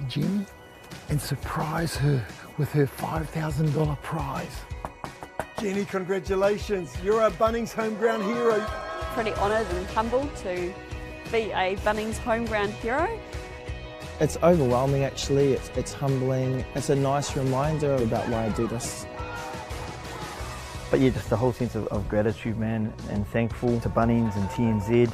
Jenny and surprise her with her $5,000 prize. Jenny, congratulations. You're a Bunnings home ground hero. Pretty honoured and humbled to be a Bunnings home ground hero. It's overwhelming actually, it's humbling. It's a nice reminder about why I do this. But yeah, just the whole sense of gratitude, man, and thankful to Bunnings and TNZ.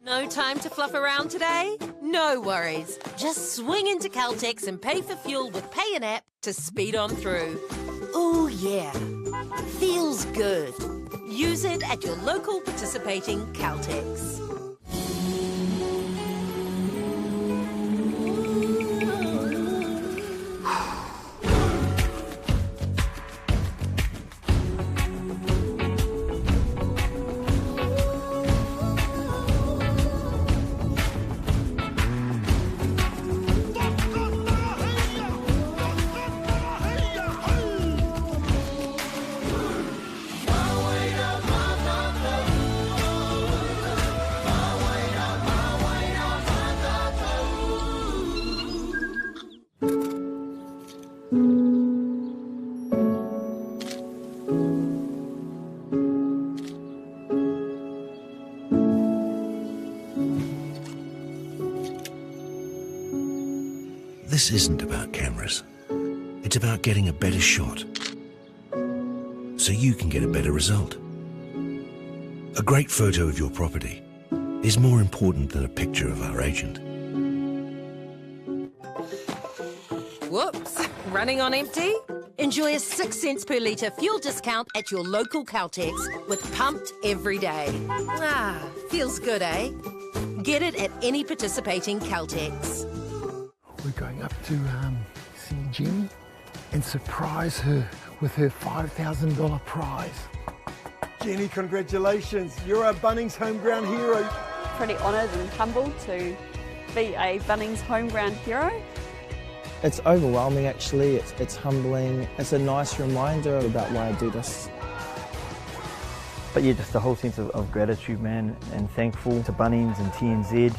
No time to fluff around today? No worries. Just swing into Caltex and pay for fuel with Pay an App to speed on through. Oh yeah, feels good. Use it at your local participating Caltex. This isn't about cameras. It's about getting a better shot so you can get a better result. A great photo of your property is more important than a picture of our agent. Whoops, running on empty? Enjoy a 6 cents per litre fuel discount at your local Caltex with Pumped every day. Ah, feels good, eh? Get it at any participating Caltex. We're going up to see Jenny and surprise her with her $5,000 prize. Jenny, congratulations. You're a Bunnings home ground hero. Pretty honoured and humbled to be a Bunnings home ground hero. It's overwhelming actually, it's humbling. It's a nice reminder about why I do this. But yeah, just the whole sense of gratitude, man, and thankful to Bunnings and TNZ.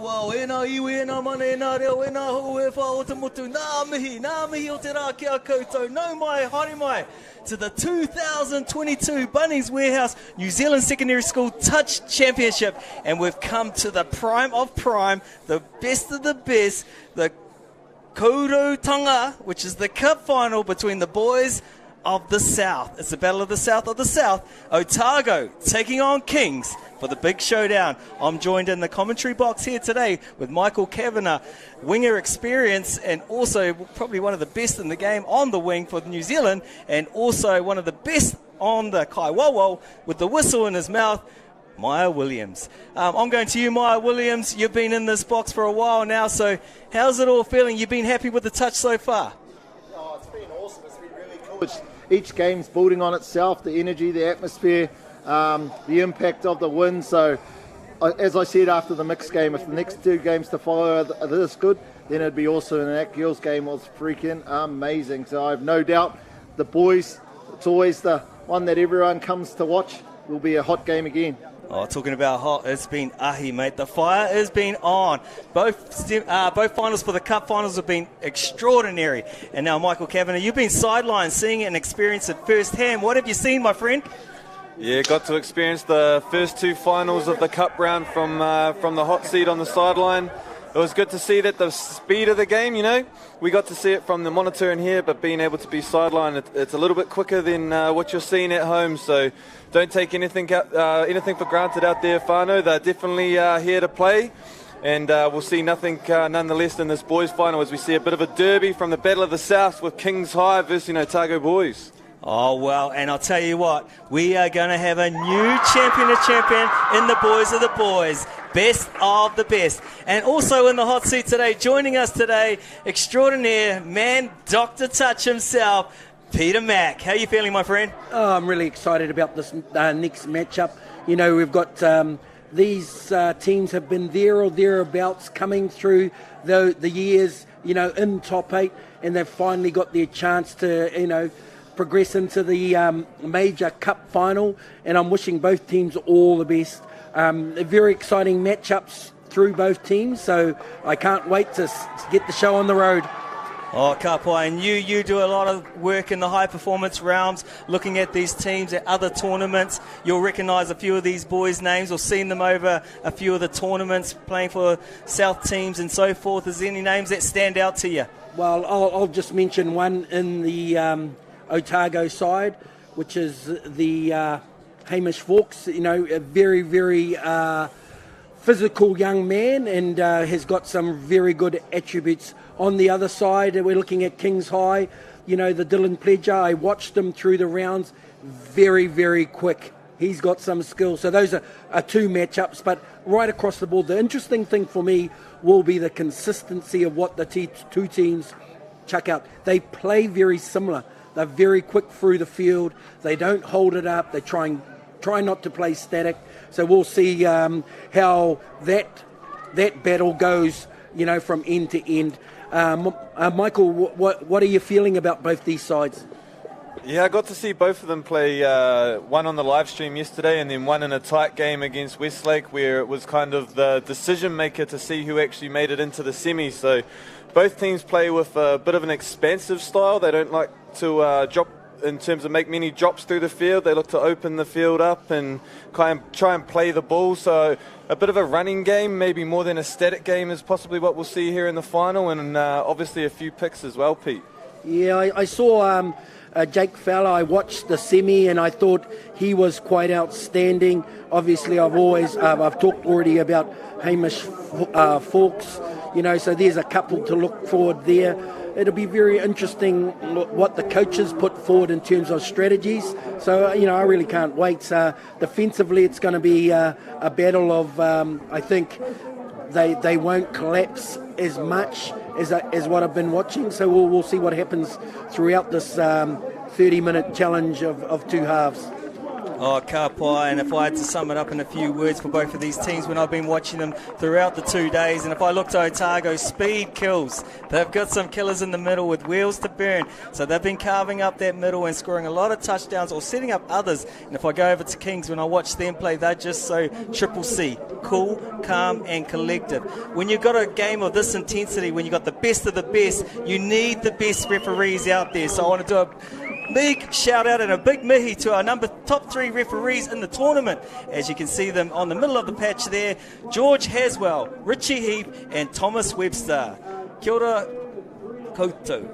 Wow, e nā iwi, e nā mana, e nā reo, e nā hou, e wha o te motu, nā mihi o te rā ki a koutou, nau mai, haere mai, to the 2022 Bunnings Warehouse New Zealand Secondary School Touch Championship, and we've come to the prime of prime, the best of the best, the Kaurutanga, which is the cup final between the boys of the South. It's the battle of the South. Otago taking on Kings for the big showdown. I'm joined in the commentary box here today with Michael Kavanagh, winger experience, and also probably one of the best in the game on the wing for New Zealand, and also one of the best on the kaiwawo with the whistle in his mouth, Maya Williams. I'm going to you, Maya Williams. You've been in this box for a while now, so how's it all feeling? You've been happy with the touch so far? Oh, it's been awesome. It's been really cool. Each game's building on itself, the energy, the atmosphere, the impact of the win. So, as I said after the mixed game, if the next two games to follow are this good, then it'd be awesome. And that girls' game was freaking amazing. So I have no doubt the boys, it's always the one that everyone comes to watch, will be a hot game again. Oh, talking about hot, it's been ahi, mate. The fire has been on. Both finals for the Cup finals have been extraordinary. And now, Michael Kavanagh, you've been sidelined, seeing it and experiencing it firsthand. What have you seen, my friend? Yeah, got to experience the first 2 finals of the Cup round from the hot seat on the sideline. It was good to see that the speed of the game, we got to see it from the monitor in here, but being able to be sidelined, it's a little bit quicker than what you're seeing at home. So don't take anything for granted out there, whānau. They're definitely here to play, and we'll see nothing nonetheless in this boys' final as we see a bit of a derby from the Battle of the South with Kings High versus Otago boys. Oh, well, and I'll tell you what, we are going to have a new champion in the boys of the boys. Best of the best. And also in the hot seat today, joining us today, extraordinaire man, Dr. Touch himself, Peter Mack. How are you feeling, my friend? Oh, I'm really excited about this next matchup. We've got these teams have been there or thereabouts coming through the years, in top 8, and they've finally got their chance to, progress into the major cup final, and I'm wishing both teams all the best. Very exciting matchups through both teams, so I can't wait to get the show on the road. Oh, Kapai, and you do a lot of work in the high performance realms, looking at these teams at other tournaments. You'll recognise a few of these boys' names or seen them over a few of the tournaments, playing for South teams and so forth. Is there any names that stand out to you? Well, I'll just mention one in the Otago side, which is the Hamish Fawkes, a very, very physical young man, and has got some very good attributes. On the other side, we're looking at Kings High, the Dylan Pledger. I watched him through the rounds, very, very quick. He's got some skills. So those are 2 matchups, but right across the board, the interesting thing for me will be the consistency of what the 2 teams chuck out. They play very similar. They're very quick through the field. They don't hold it up. They try not to play static. So we'll see how that battle goes, from end to end. Michael, what are you feeling about both these sides? Yeah, I got to see both of them play, one on the live stream yesterday and then one in a tight game against Westlake, where it was kind of the decision maker to see who actually made it into the semis. So both teams play with a bit of an expansive style. They don't like to drop in terms of make many drops through the field. They look to open the field up and try and play the ball. So a bit of a running game, maybe more than a static game, is possibly what we'll see here in the final, and obviously a few picks as well, Pete. Yeah, I saw Jake Fowler. I watched the semi and I thought he was quite outstanding. Obviously, I've talked already about Hamish Fawkes, so there's a couple to look forward there. It'll be very interesting what the coaches put forward in terms of strategies. So, I really can't wait. Defensively, it's going to be a battle of, I think, they won't collapse as much as what I've been watching. So we'll see what happens throughout this 30-minute challenge of 2 halves. Oh, Kapai, and if I had to sum it up in a few words for both of these teams when I've been watching them throughout the 2 days, and if I look to Otago, speed kills. They've got some killers in the middle with wheels to burn, so they've been carving up that middle and scoring a lot of touchdowns or setting up others. And if I go over to Kings, when I watch them play, they're just so triple C, cool, calm and collective. When you've got a game of this intensity, when you've got the best of the best, you need the best referees out there. So I want to do a big shout out and a big mihi to our top 3 referees in the tournament. As you can see them on the middle of the patch there, George Haswell, Richie Heap and Thomas Webster. Kia ora koutou.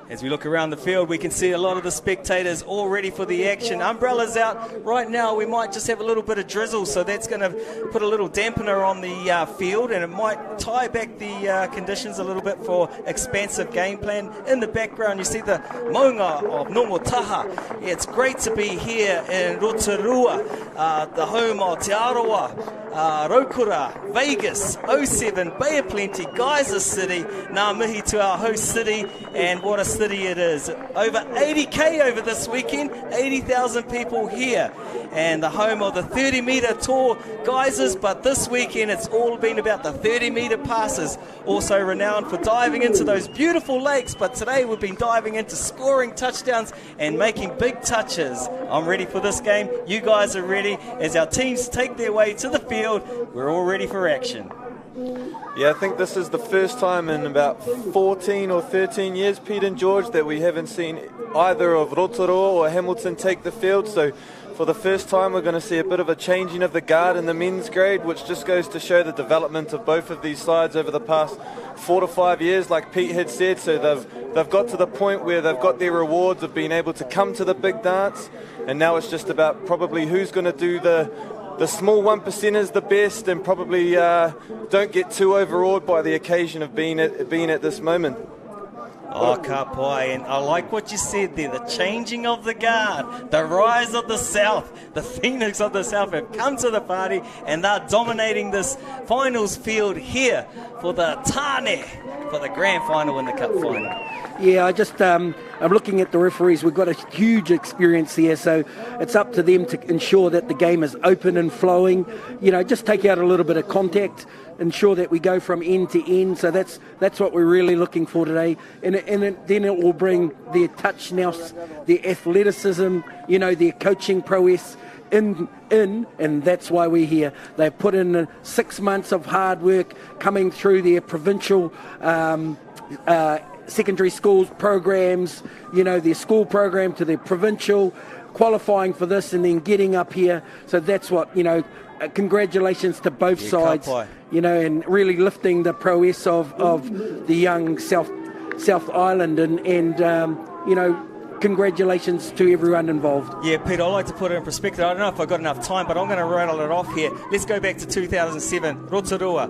As we look around the field, we can see a lot of the spectators all ready for the action. Umbrellas out right now. We might just have a little bit of drizzle, so that's going to put a little dampener on the field, and it might tie back the conditions a little bit for expansive game plan. In the background, you see the maunga of Nomotaha. It's great to be here in Rotorua, the home of Te Arawa. Rotorua, Vegas, 07, Bay of Plenty, Geyser City, ngā mihi to our host city, and what a city it is. Over 80k over this weekend, 80,000 people here, and the home of the 30-metre tall geysers, but this weekend it's all been about the 30-metre passes, also renowned for diving into those beautiful lakes, but today we've been diving into scoring touchdowns and making big touches. I'm ready for this game. You guys are ready as our teams take their way to the field. We're all ready for action. Yeah, I think this is the first time in about 14 or 13 years, Pete and George, that we haven't seen either of Rotorua or Hamilton take the field. So for the first time, we're going to see a bit of a changing of the guard in the men's grade, which just goes to show the development of both of these sides over the past 4 to 5 years, like Pete had said. So they've got to the point where they've got their rewards of being able to come to the big dance, and now it's just about probably who's going to do the small 1%ers the best, and probably don't get too overawed by the occasion of being at this moment. Oh, ka pai, and I like what you said there, the changing of the guard, the rise of the South, the Phoenix of the South have come to the party, and they're dominating this finals field here for the Tāne, for the grand final and the cup final. Yeah, I'm looking at the referees. We've got a huge experience here, so it's up to them to ensure that the game is open and flowing. You know, just take out a little bit of contact, ensure that we go from end to end. So that's what we're really looking for today. And then it will bring their touch nous, their athleticism, you know, their coaching prowess in, and that's why we're here. They've put in 6 months of hard work coming through their provincial secondary schools programs, you know, their school program to their provincial, qualifying for this and then getting up here. So that's what, you know, congratulations to both sides, you know, and really lifting the prowess of the young South Island and you know, congratulations to everyone involved. Yeah, Pete, I like to put it in perspective. I don't know if I've got enough time, but I'm going to rattle it off here. Let's go back to 2007, Rotorua.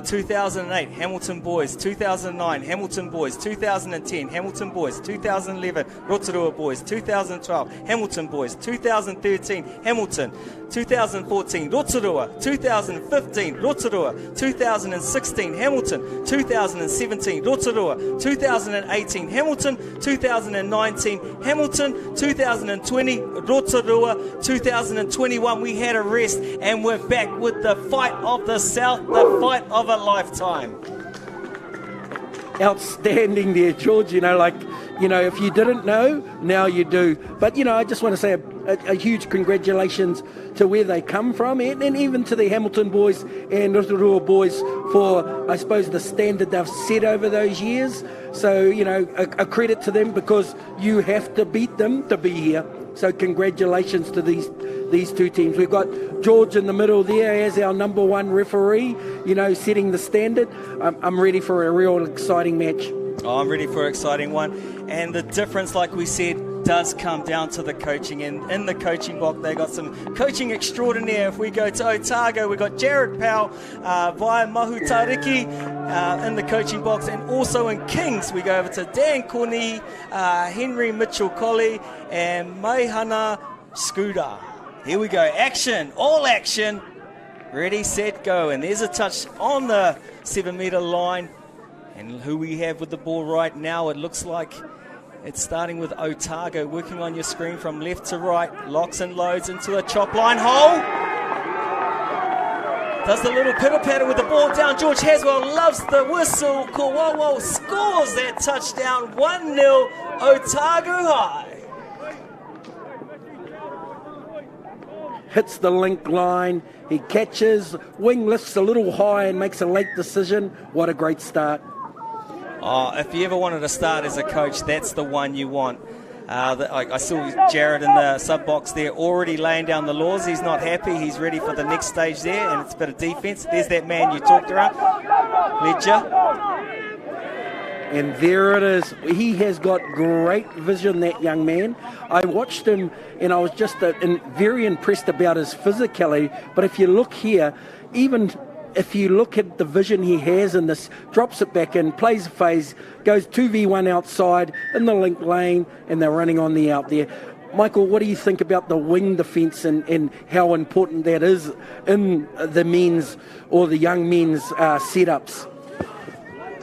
2008, Hamilton Boys. 2009, Hamilton Boys. 2010, Hamilton Boys. 2011, Rotorua Boys. 2012, Hamilton Boys. 2013, Hamilton. 2014, Rotorua. 2015, Rotorua. 2016, Hamilton. 2017, Rotorua. 2018, Hamilton. 2019, Hamilton. 2020, Rotorua. 2021, we had a rest, and we're back with the fight of the South, the fight of a lifetime. Outstanding there, George. You know, like, you know, if you didn't know, now you do. But, you know, I just want to say a huge congratulations to where they come from, and even to the Hamilton boys and Rotorua boys for, I suppose, the standard they've set over those years. So, you know, a credit to them, because you have to beat them to be here. So congratulations to these two teams. We've got George in the middle there as our number one referee, you know, setting the standard. I'm ready for a real exciting match. Oh, I'm ready for an exciting one. And the difference, like we said, does come down to the coaching. And in the coaching block, they got some coaching extraordinaire. If we go to Otago, we've got Jared Powell via Mahu Tariki in the coaching box. And also in Kings, we go over to Dan Corney, Henry Mitchell-Colley, and Maihana Scooter. Here we go. Action. All action. Ready, set, go. And there's a touch on the 7-metre line. And who we have with the ball right now, it looks like it's starting with Otago, working on your screen from left to right, locks and loads into a chop line hole. Does the little pitter-patter with the ball down. George Haswell loves the whistle. Kawawa scores that touchdown, 1-0 Otago High. Hits the link line, he catches, wing lifts a little high and makes a late decision. What a great start. Oh, if you ever wanted to start as a coach, that's the one you want. I saw Jared in the sub-box there already laying down the laws. He's not happy. He's ready for the next stage there, and it's a bit of defence. There's that man you talked about, Ledger. And there it is. He has got great vision, that young man. I watched him, and I was just very impressed about his physicality. But if you look here, even if you look at the vision he has in this, drops it back in, plays a phase, goes 2v1 outside in the link lane, and they're running on the out there. Michael, what do you think about the wing defence and how important that is in the men's or the young men's setups?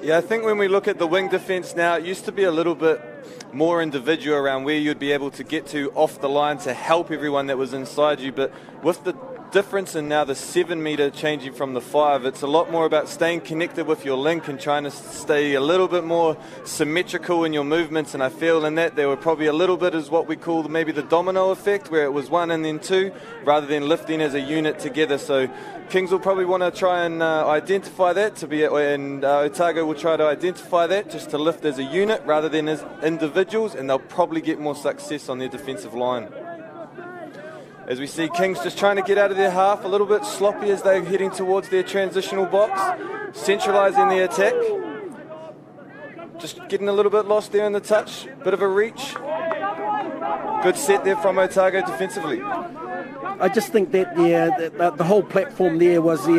Yeah, I think when we look at the wing defence now, it used to be a little bit more individual around where you'd be able to get to off the line to help everyone that was inside you. But with the difference in now the 7 metre changing from the 5, it's a lot more about staying connected with your link and trying to stay a little bit more symmetrical in your movements. And I feel in that there were probably a little bit as what we call maybe the domino effect, where it was 1 and then 2 rather than lifting as a unit together. So Kings will probably want to try and identify that and Otago will try to identify that just to lift as a unit rather than as individuals, and they'll probably get more success on their defensive line. As we see Kings just trying to get out of their half, a little bit sloppy as they're heading towards their transitional box, centralising the attack. Just getting a little bit lost there in the touch, bit of a reach. Good set there from Otago defensively. I just think that the whole platform there was a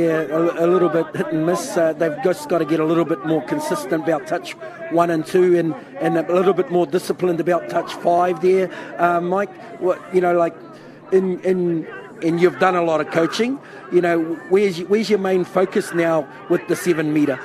little bit hit and miss. They've just got to get a little bit more consistent about touch 1 and 2 and a little bit more disciplined about touch 5 there. Mike, and you've done a lot of coaching, where's your main focus now with the 7 metre?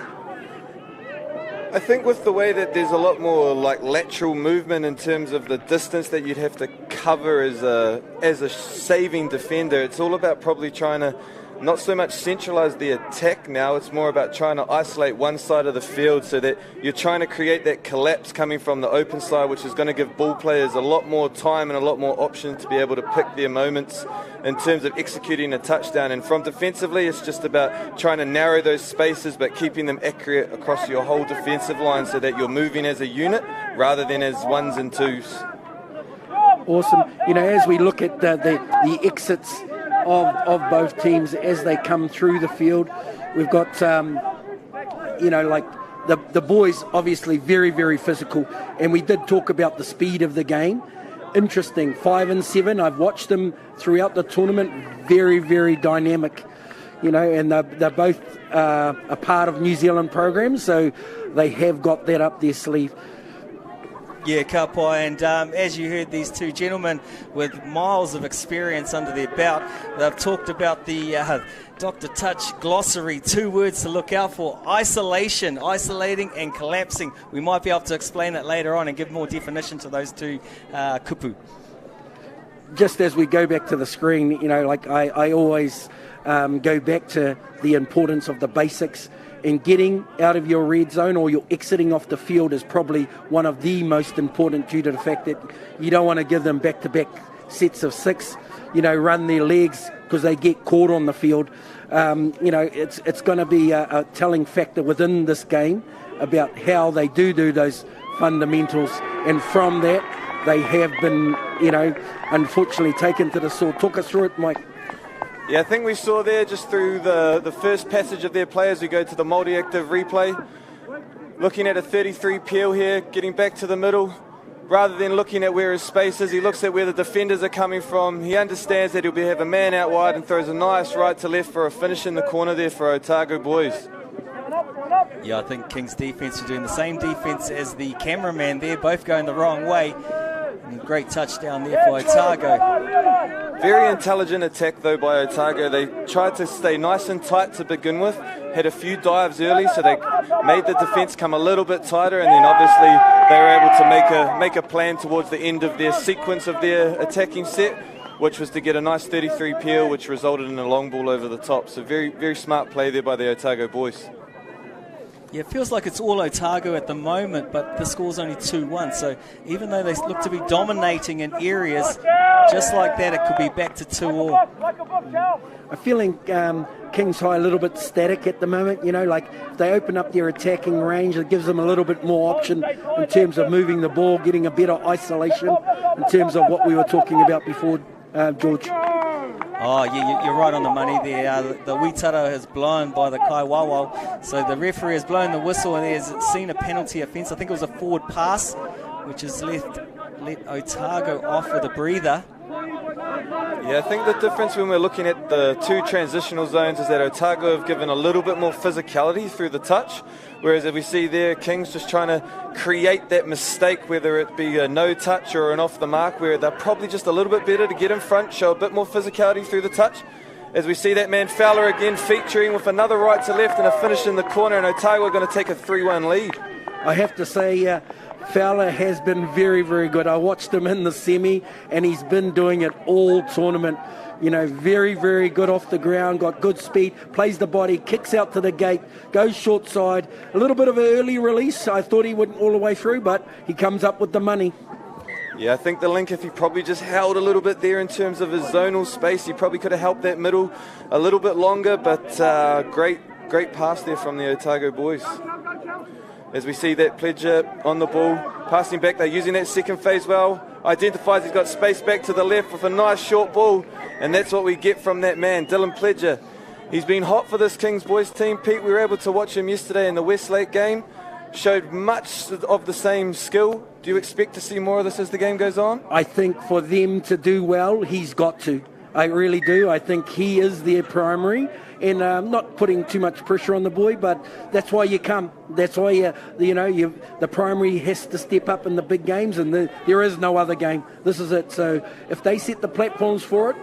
I think with the way that there's a lot more like lateral movement in terms of the distance that you'd have to cover as a saving defender, it's all about probably trying to not so much centralise the attack now, it's more about trying to isolate one side of the field so that you're trying to create that collapse coming from the open side, which is going to give ball players a lot more time and a lot more options to be able to pick their moments in terms of executing a touchdown. And from defensively, it's just about trying to narrow those spaces but keeping them accurate across your whole defensive line so that you're moving as a unit rather than as 1s and 2s. Awesome. As we look at the exits of both teams as they come through the field, we've got the boys obviously very, very physical, and we did talk about the speed of the game. Interesting, 5 and 7, I've watched them throughout the tournament, very, very dynamic, and they're both a part of New Zealand programs, so they have got that up their sleeve. Yeah, Kapai, and as you heard, these two gentlemen with miles of experience under their belt, they've talked about the Dr. Touch glossary, 2 words to look out for: isolation, isolating and collapsing. We might be able to explain it later on and give more definition to those two kupu. Just as we go back to the screen, I always go back to the importance of the basics. And getting out of your red zone or you're exiting off the field is probably one of the most important due to the fact that you don't want to give them back-to-back sets of 6, run their legs because they get caught on the field. It's going to be a telling factor within this game about how they do those fundamentals. And from that, they have been, unfortunately taken to the sword. Talk us through it, Mike. Yeah, I think we saw there just through the first passage of their play as we go to the multi-active replay. Looking at a 33 peel here, getting back to the middle. Rather than looking at where his space is, he looks at where the defenders are coming from. He understands that he'll have a man out wide and throws a nice right to left for a finish in the corner there for Otago boys. Yeah, I think King's defence are doing the same defence as the cameraman there, both going the wrong way. And great touchdown there for Otago. Very intelligent attack though by Otago. They tried to stay nice and tight to begin with, had a few dives early, so they made the defence come a little bit tighter, and then obviously they were able to make a plan towards the end of their sequence of their attacking set, which was to get a nice 33 peel, which resulted in a long ball over the top. So very, very smart play there by the Otago boys. Yeah, it feels like it's all Otago at the moment, but the score's only 2-1. So even though they look to be dominating in areas, just like that, it could be back to 2-all. I'm feeling Kings High a little bit static at the moment. If they open up their attacking range, it gives them a little bit more option in terms of moving the ball, getting a better isolation in terms of what we were talking about before, George. Oh, yeah, you're right on the money there. The Witaro has blown by the Kaiwawa. So the referee has blown the whistle and has seen a penalty offence. I think it was a forward pass, which has let Otago off with a breather. Yeah, I think the difference when we're looking at the two transitional zones is that Otago have given a little bit more physicality through the touch, whereas if we see there, Kings just trying to create that mistake, whether it be a no touch or an off the mark, where they're probably just a little bit better to get in front, show a bit more physicality through the touch. As we see that man Fowler again featuring with another right to left and a finish in the corner, and Otago are going to take a 3-1 lead. I have to say, Fowler has been very, very good. I watched him in the semi, and he's been doing it all tournament. You know, very, very good off the ground, got good speed, plays the body, kicks out to the gate, goes short side. A little bit of an early release. I thought he wouldn't all the way through, but he comes up with the money. Yeah, I think the link, if he probably just held a little bit there in terms of his zonal space, he probably could have helped that middle a little bit longer, but great pass there from the Otago boys. As we see that Pledger on the ball, passing back, they're using that second phase well, identifies he's got space back to the left with a nice short ball, and that's what we get from that man, Dylan Pledger. He's been hot for this Kings boys team, Pete. We were able to watch him yesterday in the Westlake game, showed much of the same skill. Do you expect to see more of this as the game goes on? I think for them to do well, he's got to. I really do. I think he is their primary, and not putting too much pressure on the boy, but that's why you come. That's why the primary has to step up in the big games, and there is no other game. This is it. So if they set the platforms for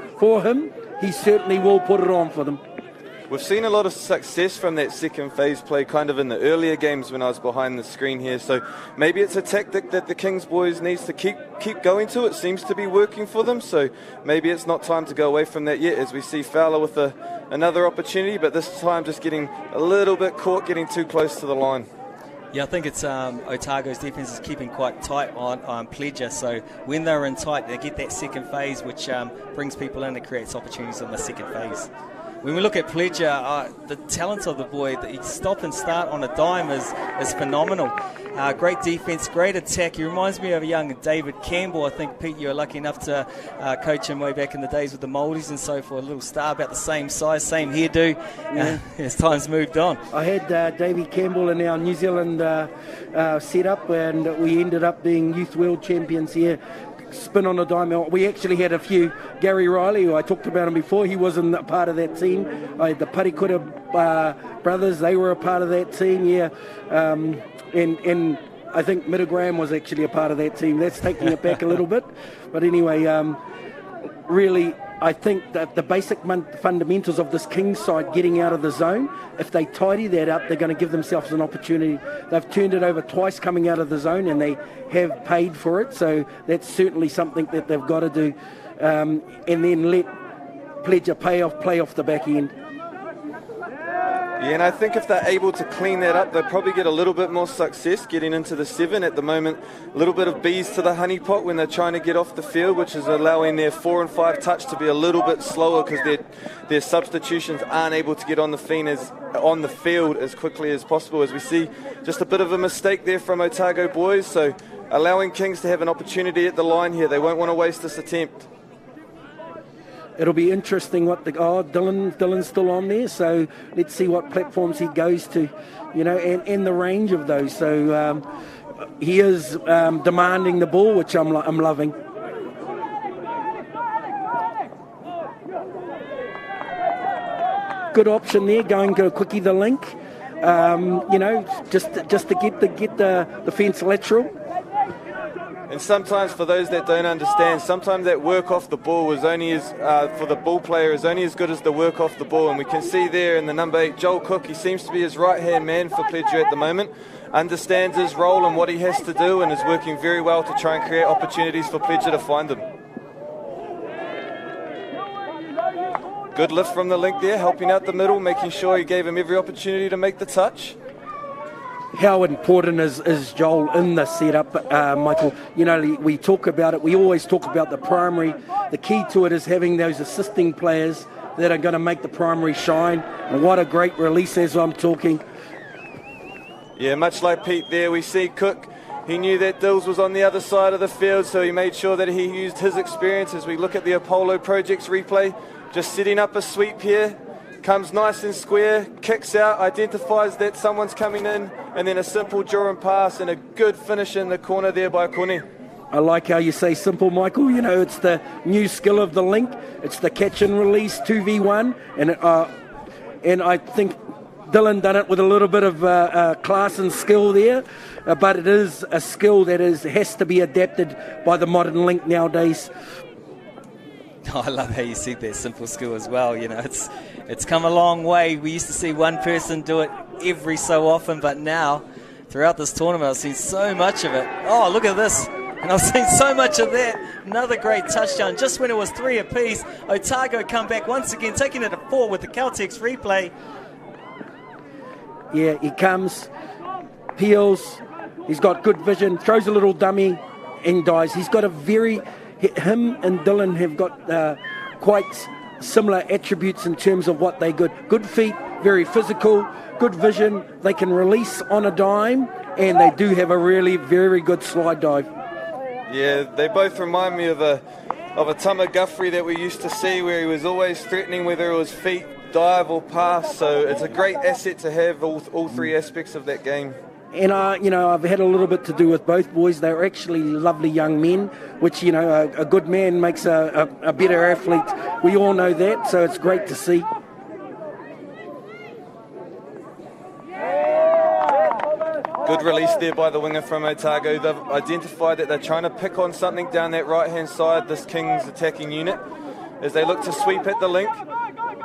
him, he certainly will put it on for them. We've seen a lot of success from that second phase play kind of in the earlier games when I was behind the screen here, so maybe it's a tactic that the Kings boys needs to keep going to. It seems to be working for them, so maybe it's not time to go away from that yet, as we see Fowler with another opportunity, but this time just getting a little bit caught, getting too close to the line. Yeah, I think it's Otago's defence is keeping quite tight on Pledger, so when they're in tight, they get that second phase, which brings people in and creates opportunities on the second phase. When we look at Pledger, the talent of the boy, that he stop and start on a dime is phenomenal. Great defence, great attack. He reminds me of a young David Campbell. I think, Pete, you were lucky enough to coach him way back in the days with the Mouldies and so forth. A little star, about the same size, same hairdo, as time's moved on. I had Davey Campbell in our New Zealand setup, and we ended up being youth world champions here. Spin on a dime. We actually had a few. Gary Riley, who I talked about him before, he wasn't a part of that team. I had the Parikuta brothers, they were a part of that team, yeah. And I think Middlegram was actually a part of that team. That's taking it back a little bit. But anyway, really, I think that the basic fundamentals of this Kings side getting out of the zone, if they tidy that up, they're going to give themselves an opportunity. They've turned it over twice coming out of the zone, and they have paid for it. So that's certainly something that they've got to do. And then let Pledger play off the back end. Yeah, and I think if they're able to clean that up, they'll probably get a little bit more success getting into the 7. At the moment, a little bit of bees to the honeypot when they're trying to get off the field, which is allowing their 4 and 5 touch to be a little bit slower because their substitutions aren't able to get on the field as quickly as possible. As we see just a bit of a mistake there from Otago boys, so allowing Kings to have an opportunity at the line here. They won't want to waste this attempt. It'll be interesting what Dylan's still on there, so let's see what platforms he goes to, and the range of those. So he is demanding the ball, which I'm loving. Good option there, going to quickie the link, just to get the fence lateral. And sometimes, for those that don't understand, sometimes that work off the ball is only for the ball player is only as good as the work off the ball. And we can see there in the number 8, Joel Cook, he seems to be his right-hand man for Pledger at the moment, understands his role and what he has to do, and is working very well to try and create opportunities for Pledger to find them. Good lift from the link there, helping out the middle, making sure he gave him every opportunity to make the touch. How important is Joel in the setup, Michael? We talk about it. We always talk about the primary. The key to it is having those assisting players that are going to make the primary shine. And what a great release as I'm talking. Yeah, much like Pete there, we see Cook. He knew that Dills was on the other side of the field, so he made sure that he used his experience. As we look at the Apollo Projects replay, just setting up a sweep here. Comes nice and square, kicks out, identifies that someone's coming in, and then a simple draw and pass and a good finish in the corner there by Kone. I like how you say simple, Michael. You know, it's the new skill of the link. It's the catch and release 2v1, and I think Dylan done it with a little bit of class and skill there, but it is a skill that has to be adapted by the modern link nowadays. Oh, I love how you see that simple skill as well. You know, it's come a long way. We used to see one person do it every so often, but now, throughout this tournament, I've seen so much of it. Oh, look at this. And I've seen so much of that. Another great touchdown. Just when it was 3 apiece, Otago come back once again, taking it to 4 with the Caltex replay. Yeah, he comes, peels, he's got good vision, throws a little dummy and dies. He's got him and Dylan have got quite similar attributes in terms of what they good. Good feet, very physical, good vision. They can release on a dime, and they do have a really very good slide dive. Yeah, they both remind me of a Tama Guthrie that we used to see, where he was always threatening, whether it was feet, dive or pass. So it's a great asset to have all three aspects of that game. And I've had a little bit to do with both boys. They're actually lovely young men, which, you know, a good man makes a better athlete. We all know that, so it's great to see. Good release there by the winger from Otago. They've identified that they're trying to pick on something down that right-hand side, this Kings attacking unit. As they look to sweep at the link,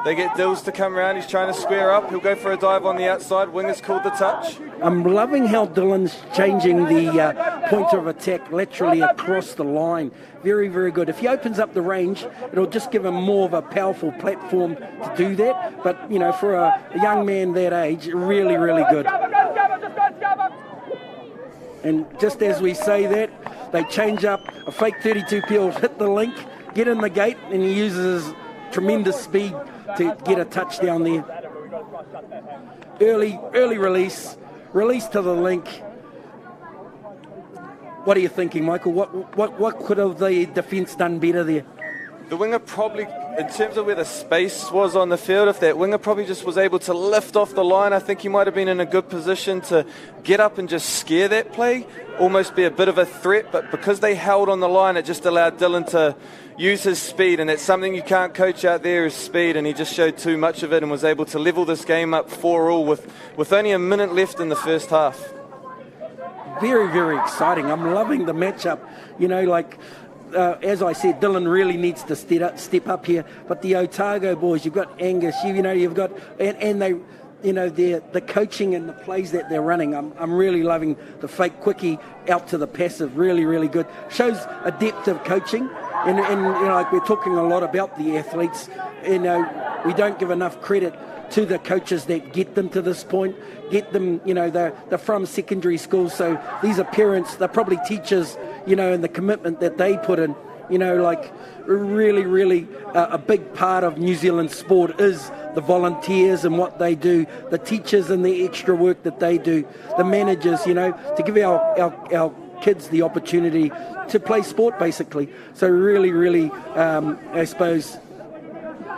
they get Dills to come around. He's trying to square up. He'll go for a dive on the outside. Winger's called the touch. I'm loving how Dylan's changing the point of attack laterally across the line. Very, very good. If he opens up the range, it'll just give him more of a powerful platform to do that. But, you know, for a young man that age, really, really good. And just as we say that, they change up. A fake 32 peels hit the link, get in the gate, and he uses his tremendous speed to get a touchdown there. Early release to the link. What are you thinking, Michael? What could have the defence done better there? The winger probably, in terms of where the space was on the field, if that winger probably just was able to lift off the line, I think he might have been in a good position to get up and just scare that play, almost be a bit of a threat. But because they held on the line, it just allowed Dylan to use his speed, and that's something you can't coach out there, is speed, and he just showed too much of it and was able to level this game up 4-4 with only a minute left in the first half. Very, very exciting. I'm loving the matchup. You know, like, as I said, Dylan really needs to step up here. But the Otago boys, you've got Angus, you've got, and they, you know, the coaching and the plays that they're running. I'm really loving the fake quickie out to the passive. Really, really good. Shows a depth of coaching. And you know, like, we're talking a lot about the athletes. You know, we don't give enough credit to the coaches that get them to this point, get them, you know, they're from secondary schools, so these are parents, they're probably teachers, you know, and the commitment that they put in, you know, like, really, really a big part of New Zealand sport is the volunteers and what they do, the teachers and the extra work that they do, the managers, you know, to give our kids the opportunity to play sport, basically. So really, really, I suppose,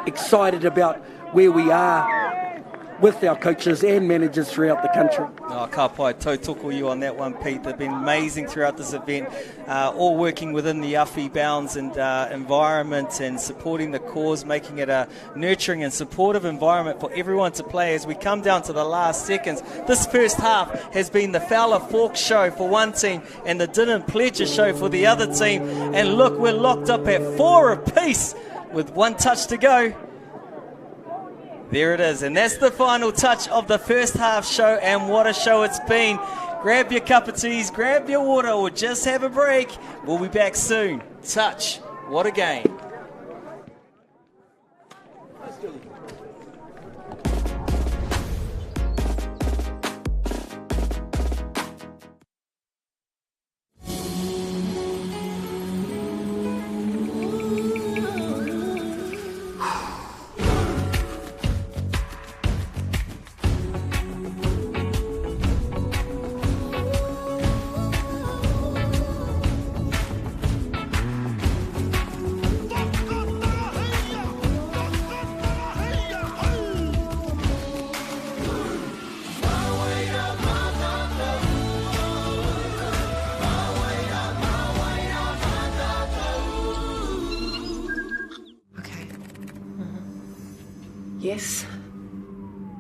excited about where we are with our coaches and managers throughout the country. Oh, ka pai tautoko you on that one, Pete. They've been amazing throughout this event, all working within the Awhi bounds and environment and supporting the cause, making it a nurturing and supportive environment for everyone to play. As we come down to the last seconds, this first half has been the Fowler Fork show for one team and the Didn't Pledger show for the other team. And look, we're locked up at 4 apiece with 1 touch to go. There it is, and that's the final touch of the first half show, and what a show it's been. Grab your cup of teas, grab your water, or just have a break. We'll be back soon. Touch, what a game. Yes.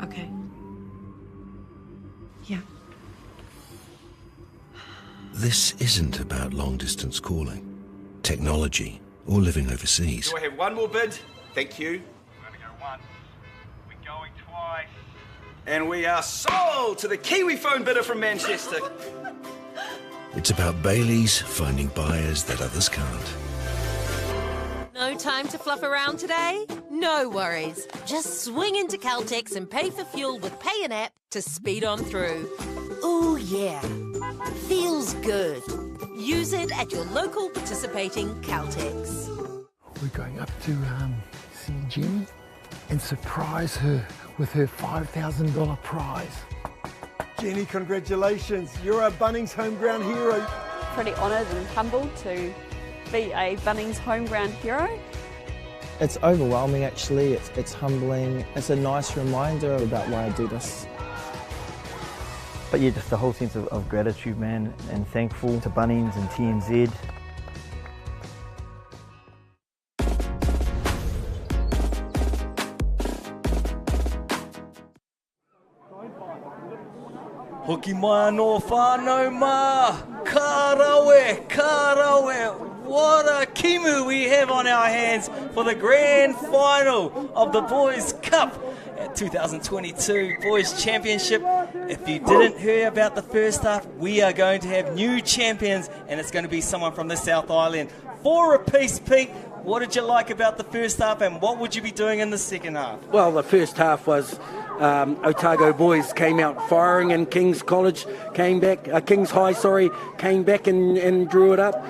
Okay. Yeah. This isn't about long-distance calling, technology, or living overseas. Do I have one more bid? Thank you. We're going to go once. We're going twice. And we are sold to the Kiwi phone bidder from Manchester. It's about Bayleys finding buyers that others can't. No time to fluff around today? No worries. Just swing into Caltex and pay for fuel with Pay and App to speed on through. Ooh, yeah. Feels good. Use it at your local participating Caltex. We're going up to see Jenny and surprise her with her $5,000 prize. Jenny, congratulations. You're a Bunnings home ground hero. Pretty honoured and humbled to be a Bunnings home ground hero. It's overwhelming actually, it's humbling. It's a nice reminder about why I do this. But yeah, just the whole sense of gratitude, man, and thankful to Bunnings and TNZ. Hoki mai no whānau mā, kārawe, kārawe. What a kimu we have on our hands for the grand final of the Boys Cup at 2022 Boys Championship. If you didn't hear about the first half, we are going to have new champions, and it's going to be someone from the South Island. 4 apiece, Pete. What did you like about the first half, and what would you be doing in the second half? Well, the first half was Otago boys came out firing, and King's High, came back and drew it up.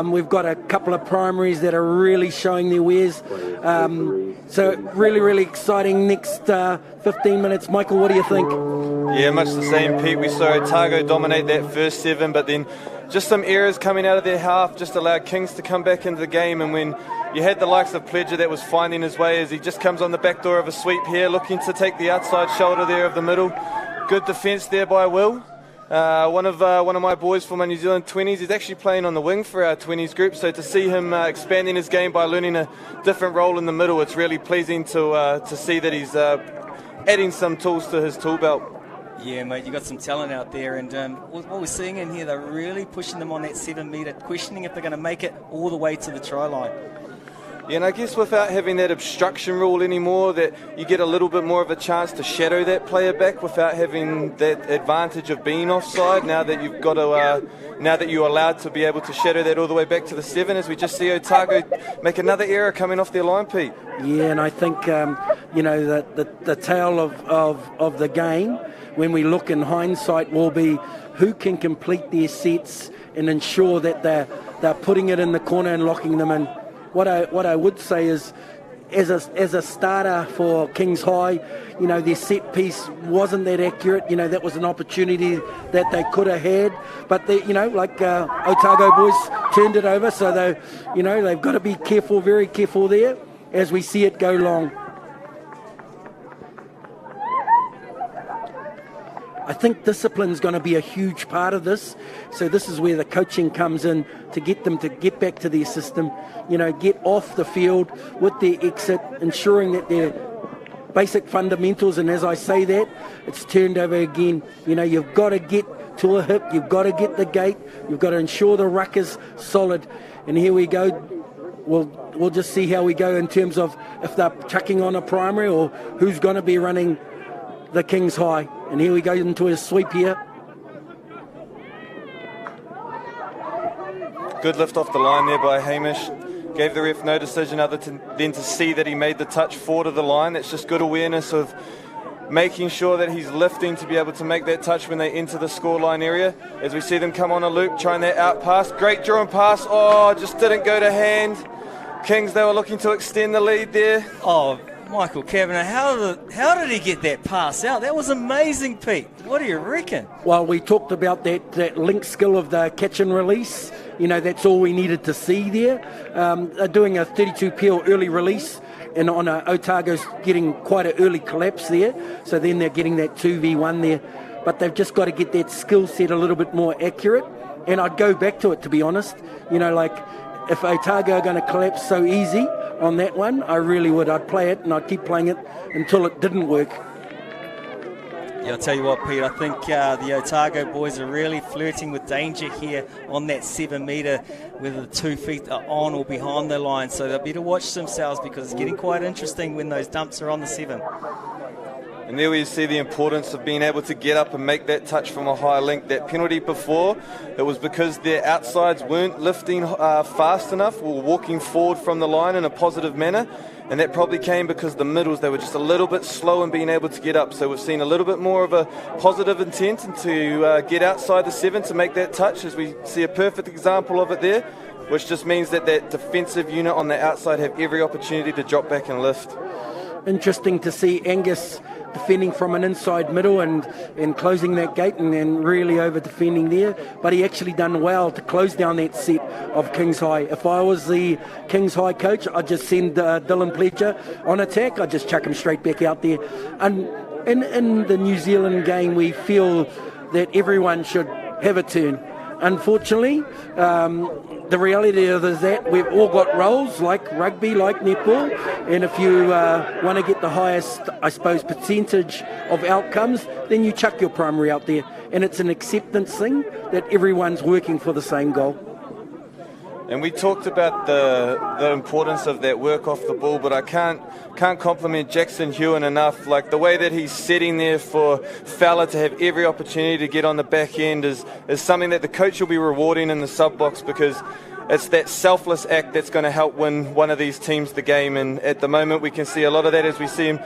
We've got a couple of primaries that are really showing their wares. So really, really exciting next 15 minutes. Michael, what do you think? Yeah, much the same, Pete. We saw Otago dominate that first 7, but then just some errors coming out of their half just allowed Kings to come back into the game. And when you had the likes of Pledger that was finding his way as he just comes on the back door of a sweep here, looking to take the outside shoulder there of the middle. Good defence there by Will. One of my boys from my New Zealand 20s is actually playing on the wing for our 20s group, so to see him expanding his game by learning a different role in the middle, it's really pleasing to see that he's adding some tools to his tool belt. Yeah, mate, you got some talent out there, and what we're seeing in here, they're really pushing them on that 7 metre, questioning if they're going to make it all the way to the try line. Yeah, and I guess without having that obstruction rule anymore, that you get a little bit more of a chance to shadow that player back without having that advantage of being offside. Now that you've got to, now that you're allowed to be able to shadow that all the way back to the 7, as we just see Otago make another error coming off their line, Pete. Yeah, and I think the tale of the game, when we look in hindsight, will be who can complete their sets and ensure that they're putting it in the corner and locking them in. What I would say is, as a starter for Kings High, their set piece wasn't that accurate. That was an opportunity that they could have had, but they, Otago boys turned it over. So they've got to be careful, very careful there, as we see it go long. I think discipline's going to be a huge part of this. So this is where the coaching comes in to get them to get back to their system, get off the field with their exit, ensuring that their basic fundamentals, and as I say that, it's turned over again. You've got to get to a hip, you've got to get the gate, you've got to ensure the ruck is solid. And here we go. We'll just see how we go in terms of if they're chucking on a primary or who's going to be running the Kings High. And here we go into a sweep here. Good lift off the line there by Hamish. Gave the ref no decision other than to see that he made the touch forward of the line. That's just good awareness of making sure that he's lifting to be able to make that touch when they enter the scoreline area. As we see them come on a loop, trying that out pass. Great draw and pass. Oh, just didn't go to hand. Kings, they were looking to extend the lead there. Oh, Michael Kavanagh, how did he get that pass out? That was amazing, Pete. What do you reckon? Well, we talked about that link skill of the catch and release. That's all we needed to see there. They're doing a 32 peel early release, and on Otago's getting quite an early collapse there. So then they're getting that 2v1 there. But they've just got to get that skill set a little bit more accurate. And I'd go back to it, to be honest. If Otago are going to collapse so easy, on that one. I really would. I'd play it and I'd keep playing it until it didn't work. Yeah, I'll tell you what, Pete, I think the Otago boys are really flirting with danger here on that 7 metre, whether the 2 feet are on or behind the line. So they'll better watch themselves because it's getting quite interesting when those dumps are on the 7. And there we see the importance of being able to get up and make that touch from a high link. That penalty before, it was because their outsides weren't lifting fast enough or walking forward from the line in a positive manner. And that probably came because the middles, they were just a little bit slow in being able to get up. So we've seen a little bit more of a positive intent to get outside the 7 to make that touch, as we see a perfect example of it there, which just means that that defensive unit on the outside have every opportunity to drop back and lift. Interesting to see Angus defending from an inside middle and closing that gate and really over defending there, but he actually done well to close down that set of Kings High. If I was the Kings High coach, I'd just send Dylan Pledger on attack. I'd just chuck him straight back out there. And in the New Zealand game, we feel that everyone should have a turn. Unfortunately, the reality of it is that we've all got roles like rugby, like netball, and if you want to get the highest, I suppose, percentage of outcomes, then you chuck your primary out there. And it's an acceptance thing that everyone's working for the same goal. And we talked about the importance of that work off the ball, but I can't compliment Jackson Hewen enough. Like the way that he's sitting there for Fowler to have every opportunity to get on the back end is something that the coach will be rewarding in the sub box, because it's that selfless act that's going to help win one of these teams the game. And at the moment we can see a lot of that as we see him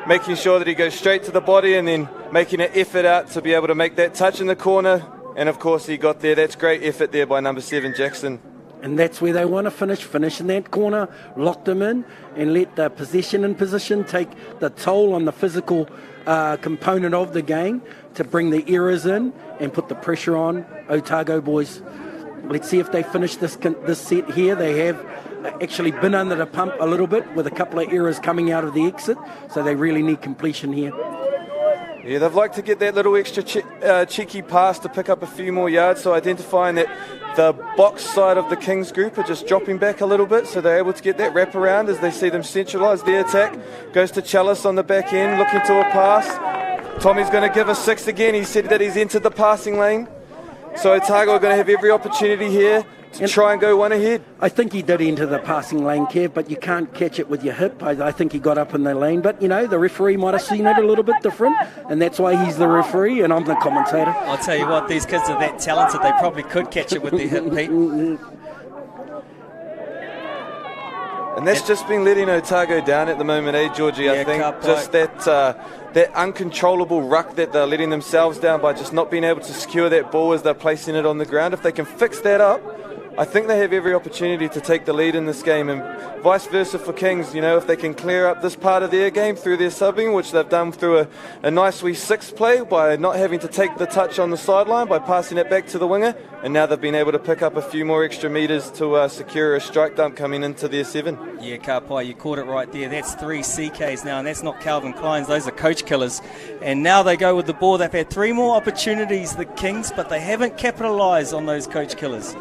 making sure that he goes straight to the body and then making an effort out to be able to make that touch in the corner. And of course he got there. That's great effort there by number 7, Jackson. And that's where they want to finish in that corner, lock them in and let the possession and position take the toll on the physical component of the game to bring the errors in and put the pressure on Otago boys. Let's see if they finish this set here. They have actually been under the pump a little bit with a couple of errors coming out of the exit, so they really need completion here. Yeah, they've liked to get that little extra cheeky pass to pick up a few more yards, so identifying that the box side of the Kings group are just dropping back a little bit, so they're able to get that wrap around as they see them centralise their attack. Goes to Chalice on the back end, looking to a pass. Tommy's going to give a 6 again. He said that he's entered the passing lane. So Otago are going to have every opportunity here to try and go one ahead. I think he did enter the passing lane, Kev, but you can't catch it with your hip. I think he got up in the lane, but you know, the referee might have seen it a little bit different, and that's why he's the referee and I'm the commentator. I'll tell you what, these kids are that talented, they probably could catch it with their hip, Pete. And that's just been letting Otago down at the moment, Georgie? Yeah, I think just that uncontrollable ruck that they're letting themselves down by just not being able to secure that ball as they're placing it on the ground. If they can fix that up, I think they have every opportunity to take the lead in this game, and vice versa for Kings. You know, if they can clear up this part of their game through their subbing, which they've done through a nice wee 6 play by not having to take the touch on the sideline, by passing it back to the winger, and now they've been able to pick up a few more extra metres to secure a strike dump coming into their 7. Yeah, Karpai, you caught it right there. That's 3 CKs now, and that's not Calvin Klein's. Those are coach killers. And now they go with the ball. They've had 3 more opportunities, the Kings, but they haven't capitalised on those coach killers.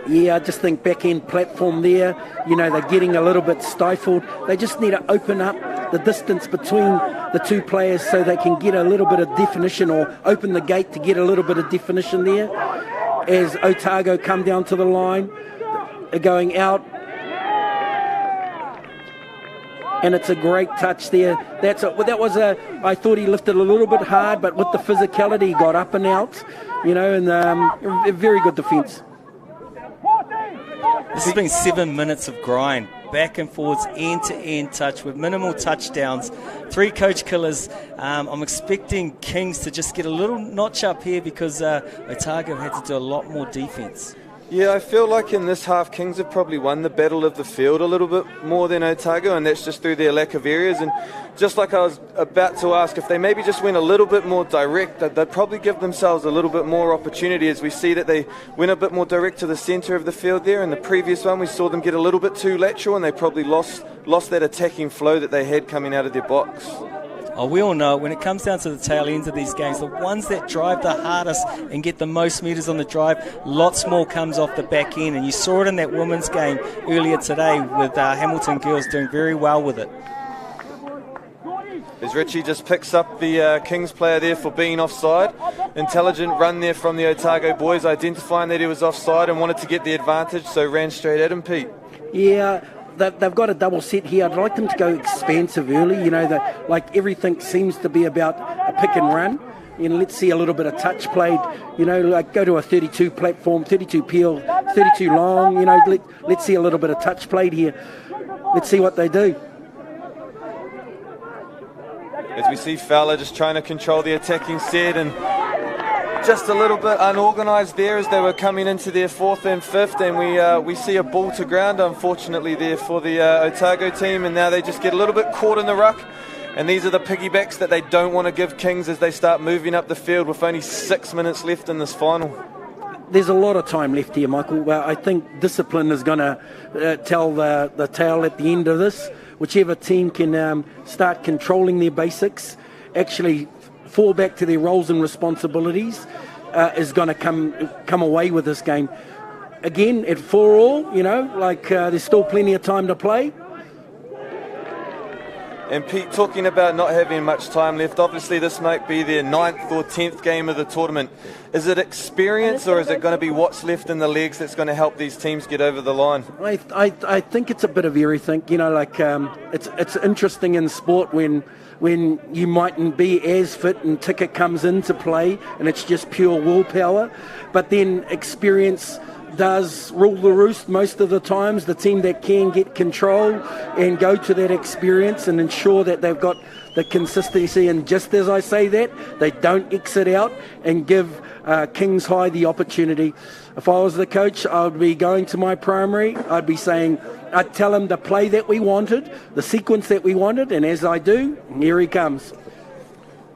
Yeah, I just think back-end platform there, you know, they're getting a little bit stifled. They just need to open up the distance between the 2 players so they can get a little bit of definition, or open the gate to get a little bit of definition there. As Otago come down to the line, they're going out. And it's a great touch there. I thought he lifted a little bit hard, but with the physicality, he got up and out, you know, and a very good defence. This has been 7 minutes of grind, back and forwards, end-to-end touch with minimal touchdowns, 3 coach killers. I'm expecting Kings to just get a little notch up here because Otago had to do a lot more defence. Yeah, I feel like in this half, Kings have probably won the battle of the field a little bit more than Otago, and that's just through their lack of areas. And just like I was about to ask, if they maybe just went a little bit more direct, they'd probably give themselves a little bit more opportunity, as we see that they went a bit more direct to the centre of the field there. In the previous one, we saw them get a little bit too lateral, and they probably lost that attacking flow that they had coming out of their box. Oh, we all know when it comes down to the tail ends of these games, the ones that drive the hardest and get the most metres on the drive, lots more comes off the back end. And you saw it in that women's game earlier today with Hamilton girls doing very well with it. As Richie just picks up the Kings player there for being offside. Intelligent run there from the Otago boys, identifying that he was offside and wanted to get the advantage, so ran straight at him, Pete. Yeah, they've got a double set here. I'd like them to go expansive early. You know, like everything seems to be about a pick and run. You know, let's see a little bit of touch played. You know, like go to a 32 platform, 32 peel, 32 long. You know, let's see a little bit of touch played here. Let's see what they do. As we see Fowler just trying to control the attacking set, and just a little bit unorganised there as they were coming into their fourth and fifth, and we see a ball to ground unfortunately there for the Otago team, and now they just get a little bit caught in the ruck, and these are the piggybacks that they don't want to give Kings as they start moving up the field with only 6 minutes left in this final. There's a lot of time left here, Michael. I think discipline is going to tell the tale at the end of this. Whichever team can start controlling their basics, actually fall back to their roles and responsibilities, is going to come away with this game. Again, at 4-4, you know, like there's still plenty of time to play. And Pete, talking about not having much time left, obviously this might be their 9th or 10th game of the tournament. Is it experience, or is it going to be what's left in the legs that's going to help these teams get over the line? I think it's a bit of everything. You know, like it's interesting in sport when you mightn't be as fit and ticker comes into play and it's just pure willpower, but then experience does rule the roost most of the times. The team that can get control and go to that experience and ensure that they've got the consistency, and just as I say that, they don't exit out and give Kings High the opportunity. If I was the coach, I would be going to my primary, I'd tell them the play that we wanted, the sequence that we wanted, and as I do, here he comes.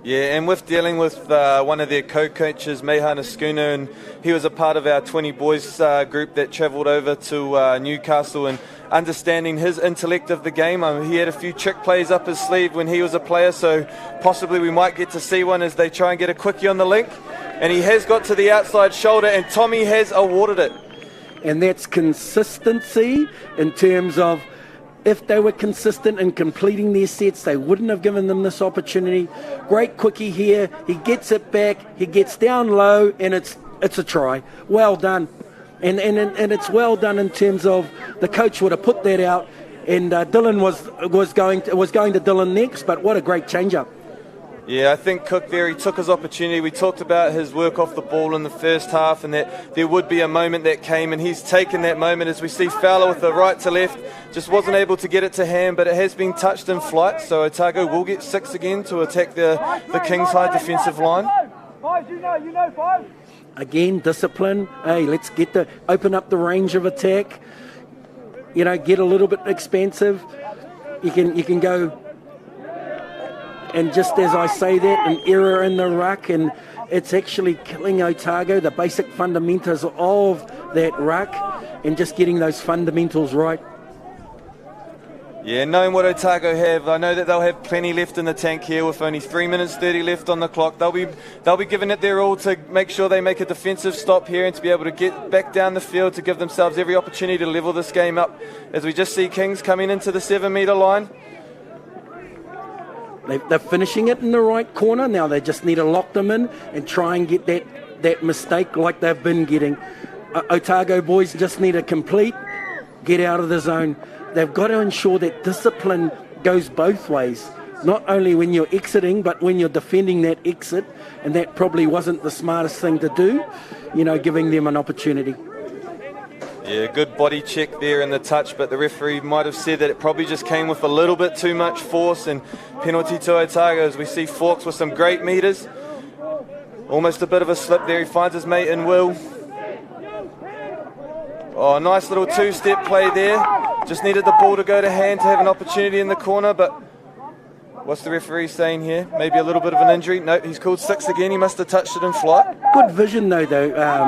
Yeah, and with dealing with one of their co-coaches, Mehana Schooner, and he was a part of our 20 boys group that travelled over to Newcastle, and understanding his intellect of the game. He had a few trick plays up his sleeve when he was a player, so possibly we might get to see one as they try and get a quickie on the link. And he has got to the outside shoulder, and Tommy has awarded it. And that's consistency in terms of, if they were consistent in completing their sets, they wouldn't have given them this opportunity. Great quickie here. He gets it back. He gets down low, and it's a try. Well done. And it's well done in terms of the coach would have put that out, and Dylan was going to Dylan next. But what a great change-up. Yeah, I think Cook there, he took his opportunity. We talked about his work off the ball in the first half, and that there would be a moment that came, and he's taken that moment. As we see Fowler with the right to left, just wasn't able to get it to hand, but it has been touched in flight, so Otago will get 6 again to attack the Kings High defensive line. Again, discipline. Hey, let's open up the range of attack. You know, get a little bit expansive. You can go. And just as I say that, an error in the ruck, and it's actually killing Otago, the basic fundamentals of that ruck, and just getting those fundamentals right. Yeah, knowing what Otago have, I know that they'll have plenty left in the tank here with only 3 minutes 30 left on the clock. They'll be giving it their all to make sure they make a defensive stop here and to be able to get back down the field to give themselves every opportunity to level this game up. As we just see Kings coming into the 7-metre line. They're finishing it in the right corner. Now they just need to lock them in and try and get that mistake like they've been getting. Otago boys just need to complete, get out of the zone. They've got to ensure that discipline goes both ways. Not only when you're exiting, but when you're defending that exit. And that probably wasn't the smartest thing to do, you know, giving them an opportunity. Yeah, good body check there in the touch, but the referee might have said that it probably just came with a little bit too much force, and penalty to Otago as we see Fawkes with some great metres. Almost a bit of a slip there. He finds his mate in Will. Oh, nice little two-step play there. Just needed the ball to go to hand to have an opportunity in the corner, but What's the referee saying here? Maybe a little bit of an injury. No, he's called 6 again. He must have touched it in flight. Good vision though,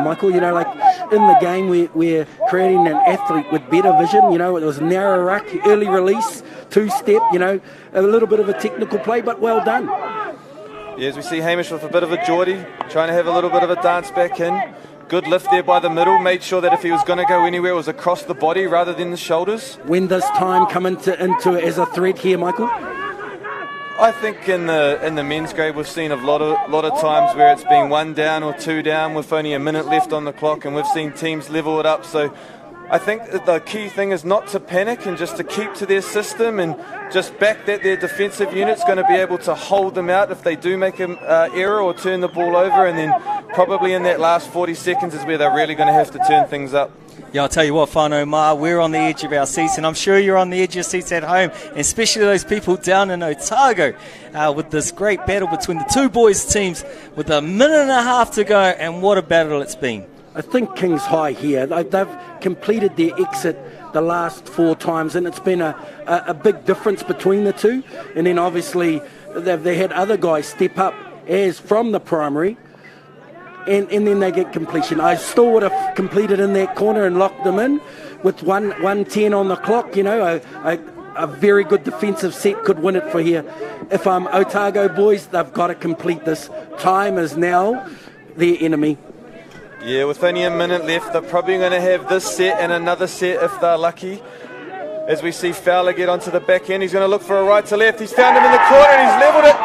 Michael. You know, like in the game we're creating an athlete with better vision. You know, it was narrow ruck, early release, 2-step, you know, a little bit of a technical play, but well done. Yeah, as we see Hamish with a bit of a Geordie, trying to have a little bit of a dance back in. Good lift there by the middle, made sure that if he was going to go anywhere, it was across the body rather than the shoulders. When does time come into as a threat here, Michael? I think in the men's grade we've seen a lot of times where it's been 1 down or 2 down with only a minute left on the clock, and we've seen teams level it up. So I think that the key thing is not to panic and just to keep to their system and just back that their defensive unit's going to be able to hold them out if they do make an error or turn the ball over, and then probably in that last 40 seconds is where they're really going to have to turn things up. Yeah, I'll tell you what, Whanau Ma, we're on the edge of our seats, and I'm sure you're on the edge of your seats at home, and especially those people down in Otago with this great battle between the two boys teams with a minute and a half to go, and what a battle it's been. I think Kings High here, they've completed their exit the last 4 times, and it's been a big difference between the two. And then obviously they had other guys step up as from the primary, and then they get completion. I still would have completed in that corner and locked them in with 1:10 on the clock. You know, a very good defensive set could win it for here. If I'm Otago boys, they've got to complete this. Time is now their enemy. Yeah, with only a minute left, they're probably going to have this set and another set if they're lucky. As we see Fowler get onto the back end, he's going to look for a right to left. He's found him in the corner and he's levelled it.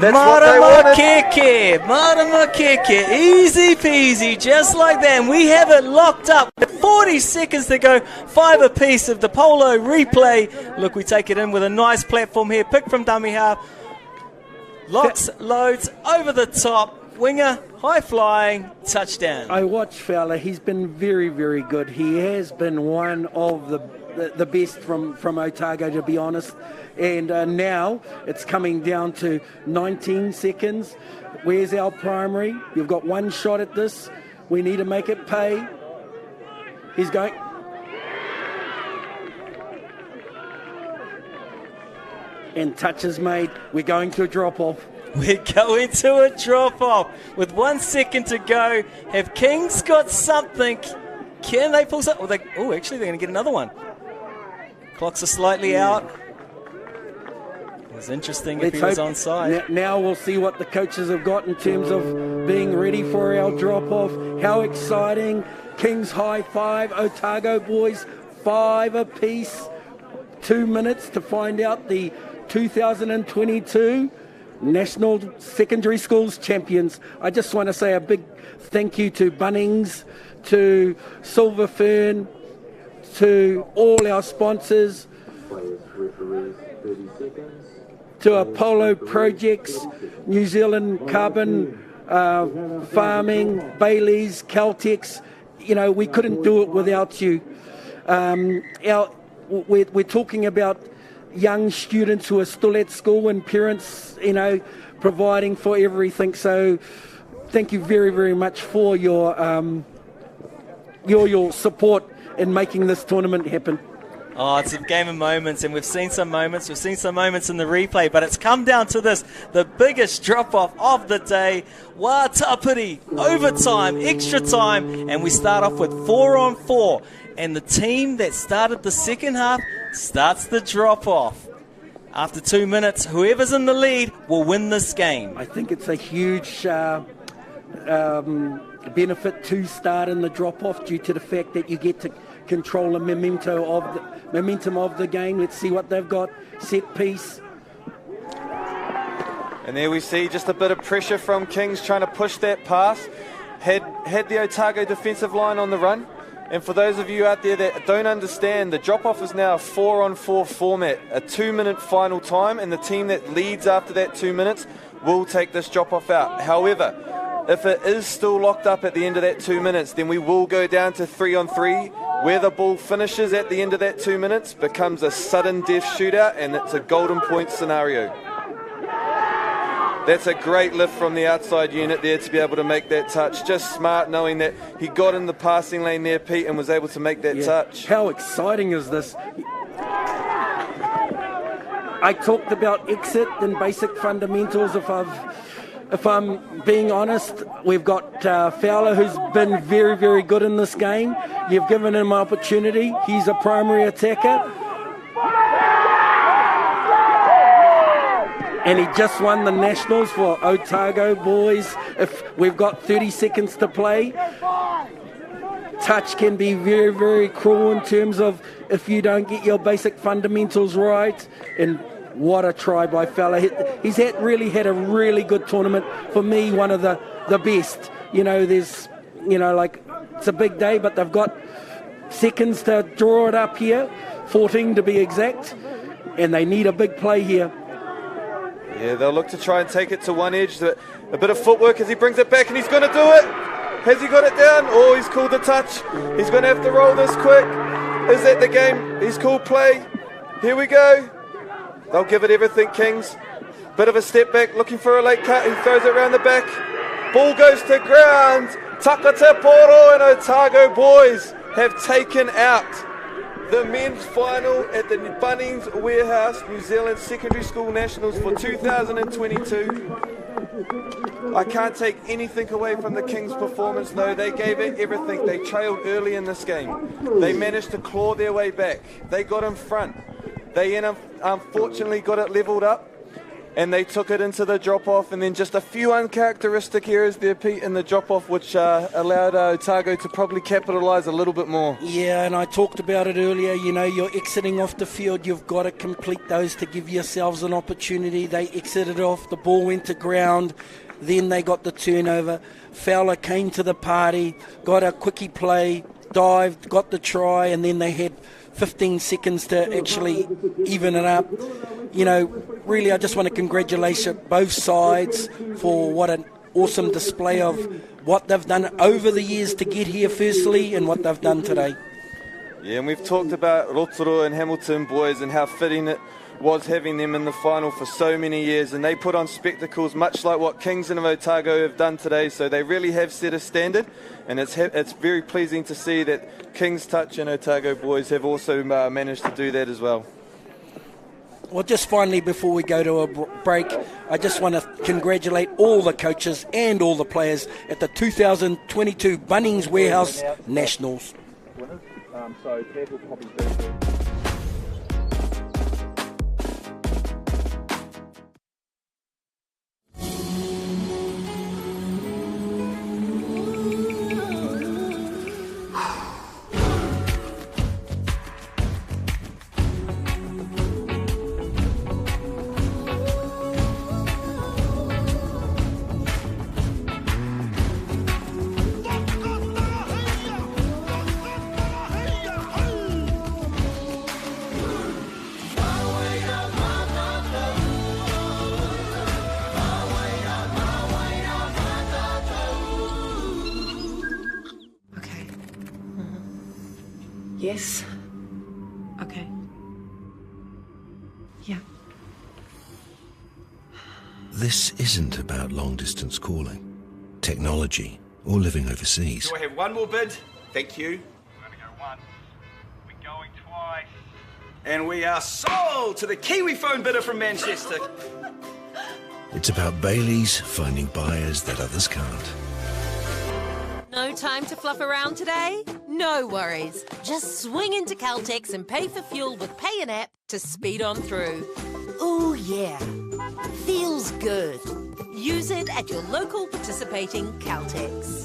That's what they wanted. Maramakeke, easy peasy, just like that. And we have it locked up. 40 seconds to go, 5 apiece of the Polo replay. Look, we take it in with a nice platform here, pick from dummy half. Locks, loads, over the top. Winger, high flying, touchdown. I watched Fowler. He's been very, very good. He has been one of the best from Otago, to be honest. And now it's coming down to 19 seconds. Where's our primary? You've got 1 shot at this. We need to make it pay. He's going. And touch is made. We're going to a drop-off. We're going to a drop-off with 1 second to go. Have Kings got something? Can they pull something? Actually, they're going to get another one. Clocks are slightly out. It was interesting if he was onside. Now we'll see what the coaches have got in terms of being ready for our drop-off. How exciting. Kings High 5, Otago boys 5 apiece. 2 minutes to find out the 2022 National Secondary Schools Champions. I just want to say a big thank you to Bunnings, to Silver Fern, to all our sponsors, to Apollo Projects, New Zealand Carbon Farming, Bayleys, Caltex. You know, we couldn't do it without you. We're talking about young students who are still at school and parents, you know, providing for everything. So thank you very, very much for your support in making this tournament happen. Oh, it's a game of moments, and we've seen some moments. We've seen some moments in the replay, but it's come down to this, the biggest drop-off of the day. Watapiri, overtime, extra time, and we start off with 4-on-4. And the team that started the second half starts the drop-off. After 2 minutes, whoever's in the lead will win this game. I think it's a huge benefit to start in the drop-off due to the fact that you get to control the momentum of the game. Let's see what they've got. Set piece. And there we see just a bit of pressure from Kings trying to push that pass. Had the Otago defensive line on the run. And for those of you out there that don't understand, the drop-off is now a 4-on-4 format, a 2-minute final time, and the team that leads after that 2 minutes will take this drop-off out. However, if it is still locked up at the end of that 2 minutes, then we will go down to 3-on-3, where the ball finishes at the end of that 2 minutes, becomes a sudden death shootout, and it's a golden point scenario. That's a great lift from the outside unit there to be able to make that touch. Just smart knowing that he got in the passing lane there, Pete, and was able to make that touch. How exciting is this? I talked about exit and basic fundamentals. If I'm being honest, we've got Fowler, who's been very, very good in this game. You've given him opportunity. He's a primary attacker. And he just won the Nationals for Otago boys. If we've got 30 seconds to play, touch can be very, very cruel in terms of if you don't get your basic fundamentals right. And what a try by Fowler. He's really had a really good tournament. For me, one of the best. There's, it's a big day, but they've got seconds to draw it up here, 14 to be exact, and they need a big play here. Yeah, they'll look to try and take it to one edge. A bit of footwork as he brings it back, and he's going to do it. Has he got it down? Oh, he's called the touch. He's going to have to roll this quick. Is that the game? He's called play. Here we go. They'll give it everything, Kings. Bit of a step back, looking for a late cut. He throws it around the back. Ball goes to ground. Takata Poro and Otago boys have taken out the men's final at the Bunnings Warehouse New Zealand Secondary School Nationals for 2022. I can't take anything away from the Kings' performance, though. They gave it everything. They trailed early in this game. They managed to claw their way back. They got in front. They unfortunately got it levelled up, and they took it into the drop-off, and then just a few uncharacteristic errors there, Pete, in the drop-off, which allowed Otago to probably capitalise a little bit more. Yeah, and I talked about it earlier. You're exiting off the field. You've got to complete those to give yourselves an opportunity. They exited off. The ball went to ground. Then they got the turnover. Fowler came to the party, got a quickie play, dived, got the try, and then they had 15 seconds to actually even it up. Really, I just want to congratulate both sides for what an awesome display of what they've done over the years to get here, firstly, and what they've done today. Yeah, and we've talked about Rotorua and Hamilton boys and how fitting it was having them in the final for so many years, and they put on spectacles much like what Kings and Otago have done today, so they really have set a standard, and it's very pleasing to see that Kings Touch and Otago boys have also managed to do that as well. Well, just finally, before we go to a break, I just want to congratulate all the coaches and all the players at the 2022 Bunnings Warehouse Nationals. Yes. Okay. Yeah. This isn't about long-distance calling, technology, or living overseas. Do I have one more bid? Thank you. We're going to go once. We're going twice. And we are sold to the Kiwi phone bidder from Manchester. It's about Bayleys finding buyers that others can't. No time to fluff around today? No worries. Just swing into Caltex and pay for fuel with Pay an App to speed on through. Ooh, yeah. Feels good. Use it at your local participating Caltex.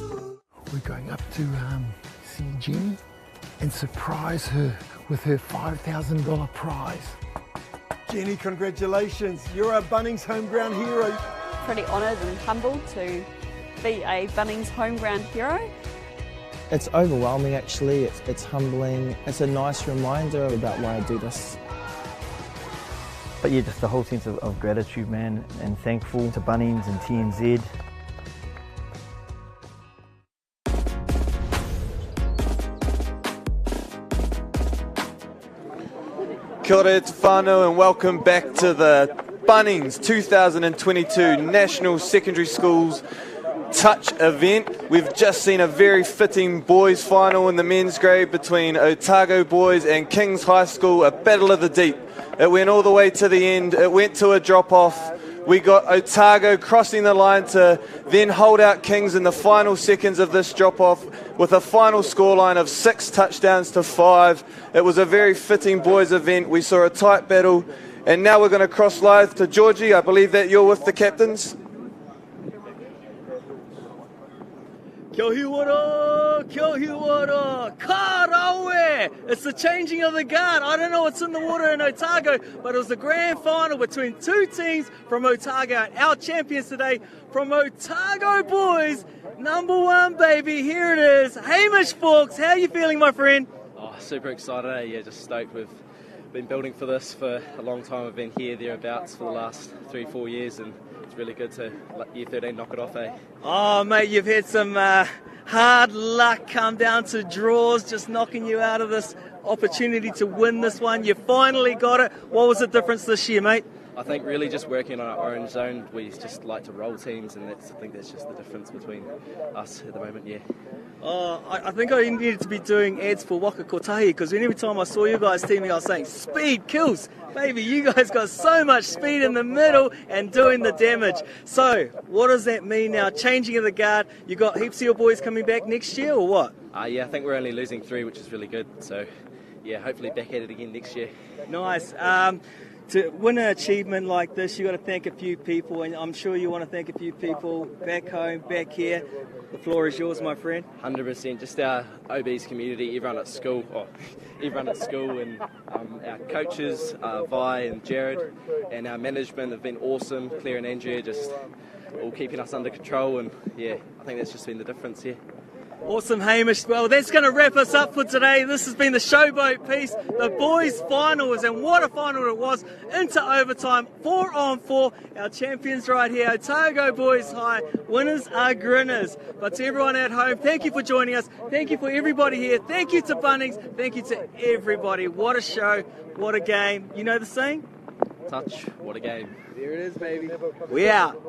We're going up to see Jenny and surprise her with her $5,000 prize. Jenny, congratulations. You're a Bunnings home ground hero. Pretty honoured and humbled to be a Bunnings home ground hero. It's overwhelming, actually. It's humbling. It's a nice reminder about why I do this. But yeah, just the whole sense of gratitude, man, and thankful to Bunnings and TNZ. Kia ora te whānau and welcome back to the Bunnings 2022 National Secondary Schools touch event. We've just seen a very fitting boys final in the men's grade between Otago boys and Kings High School, a battle of the deep. It went all the way to the end. It went to a drop-off. We got Otago crossing the line to then hold out Kings in the final seconds of this drop-off with a final scoreline of 6 touchdowns to 5. It was a very fitting boys event. We saw a tight battle. And now we're going to cross live to Georgie. I believe that you're with the captains. Kia ora, karawe! It's the changing of the guard. I don't know what's in the water in Otago, but it was the grand final between two teams from Otago. And our champions today from Otago boys, number 1, baby. Here it is. Hamish Fawkes, how are you feeling, my friend? Oh, super excited, eh? Yeah, just stoked. We've been building for this for a long time. I've been here, thereabouts, for the last 3-4 years, and it's really good to let Year 13 knock it off, eh? Oh, mate, you've had some hard luck come down to draws, just knocking you out of this opportunity to win this one. You finally got it. What was the difference this year, mate? I think really just working on our orange zone. We just like to roll teams, and I think that's just the difference between us at the moment, yeah. Oh, I think I needed to be doing ads for Waka Kotahi, because every time I saw you guys teaming, I was saying, speed kills. Baby, you guys got so much speed in the middle and doing the damage. So, what does that mean now? Changing of the guard, you got heaps of your boys coming back next year, or what? Yeah, I think we're only losing 3, which is really good. So, yeah, hopefully back at it again next year. Nice. To win an achievement like this, you've got to thank a few people, and I'm sure you want to thank a few people back home, back here. The floor is yours, my friend. 100%. Just our OBs community, everyone at school, and our coaches, Vi and Jared, and our management have been awesome. Claire and Andrea just all keeping us under control, and yeah, I think that's just been the difference here. Awesome, Hamish. Well, that's going to wrap us up for today. This has been the Showboat piece, the boys' finals, and what a final it was, into overtime, 4-on-4. Our champions right here, Otago Boys High. Winners are grinners. But to everyone at home, thank you for joining us. Thank you for everybody here. Thank you to Bunnings. Thank you to everybody. What a show. What a game. You know the saying? Touch. What a game. There it is, baby. We out.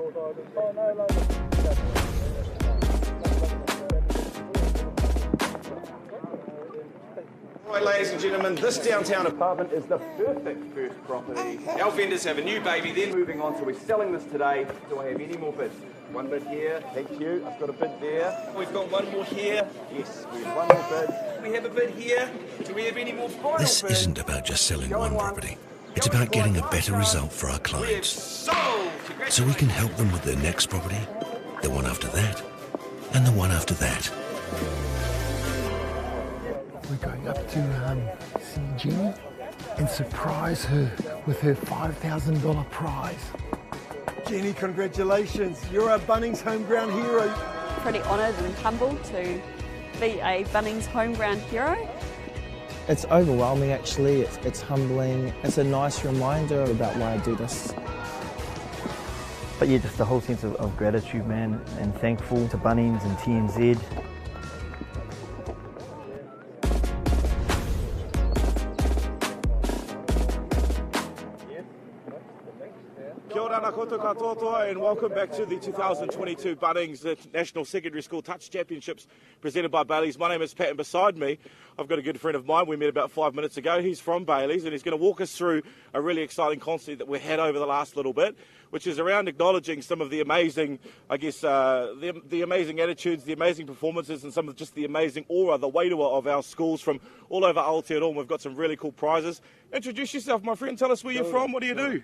Right, ladies and gentlemen, this downtown apartment is the perfect first property. Our vendors have a new baby then. Moving on, so we're selling this today. Do I have any more bids? One bid here, thank you. I've got a bid there. We've got one more here. Yes, we have one more bid. We have a bid here. Do we have any more final This bids? isn't about just selling one property. It's about getting a better result for our clients. So we can help them with their next property, the one after that, and the one after that. We're going up to see Jenny and surprise her with her $5,000 prize. Jenny, congratulations. You're a Bunnings home ground hero. Pretty honoured and humbled to be a Bunnings home ground hero. It's overwhelming actually, it's humbling. It's a nice reminder about why I do this. But yeah, just the whole sense of gratitude, man, and thankful to Bunnings and TNZ. Kia ora na koutou katoa, and welcome back to the 2022 Bunnings National Secondary School Touch Championships presented by Bayleys. My name is Pat, and beside me I've got a good friend of mine. We met about 5 minutes ago. He's from Bayleys, and he's going to walk us through a really exciting concert that we had over the last little bit, which is around acknowledging some of the amazing, I guess, the amazing attitudes, the amazing performances, and some of just the amazing aura, the wairua of our schools from all over Aotearoa. We've got some really cool prizes. Introduce yourself, my friend. Tell us where you're from. What do you do?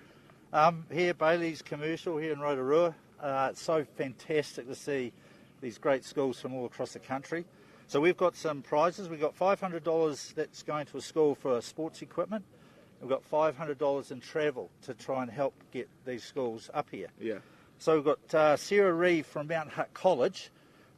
Here, Bayleys Commercial here in Rotorua. It's so fantastic to see these great schools from all across the country. So we've got some prizes. We've got $500 that's going to a school for sports equipment. We've got $500 in travel to try and help get these schools up here. Yeah. So we've got Sarah Reeve from Mount Hutt College.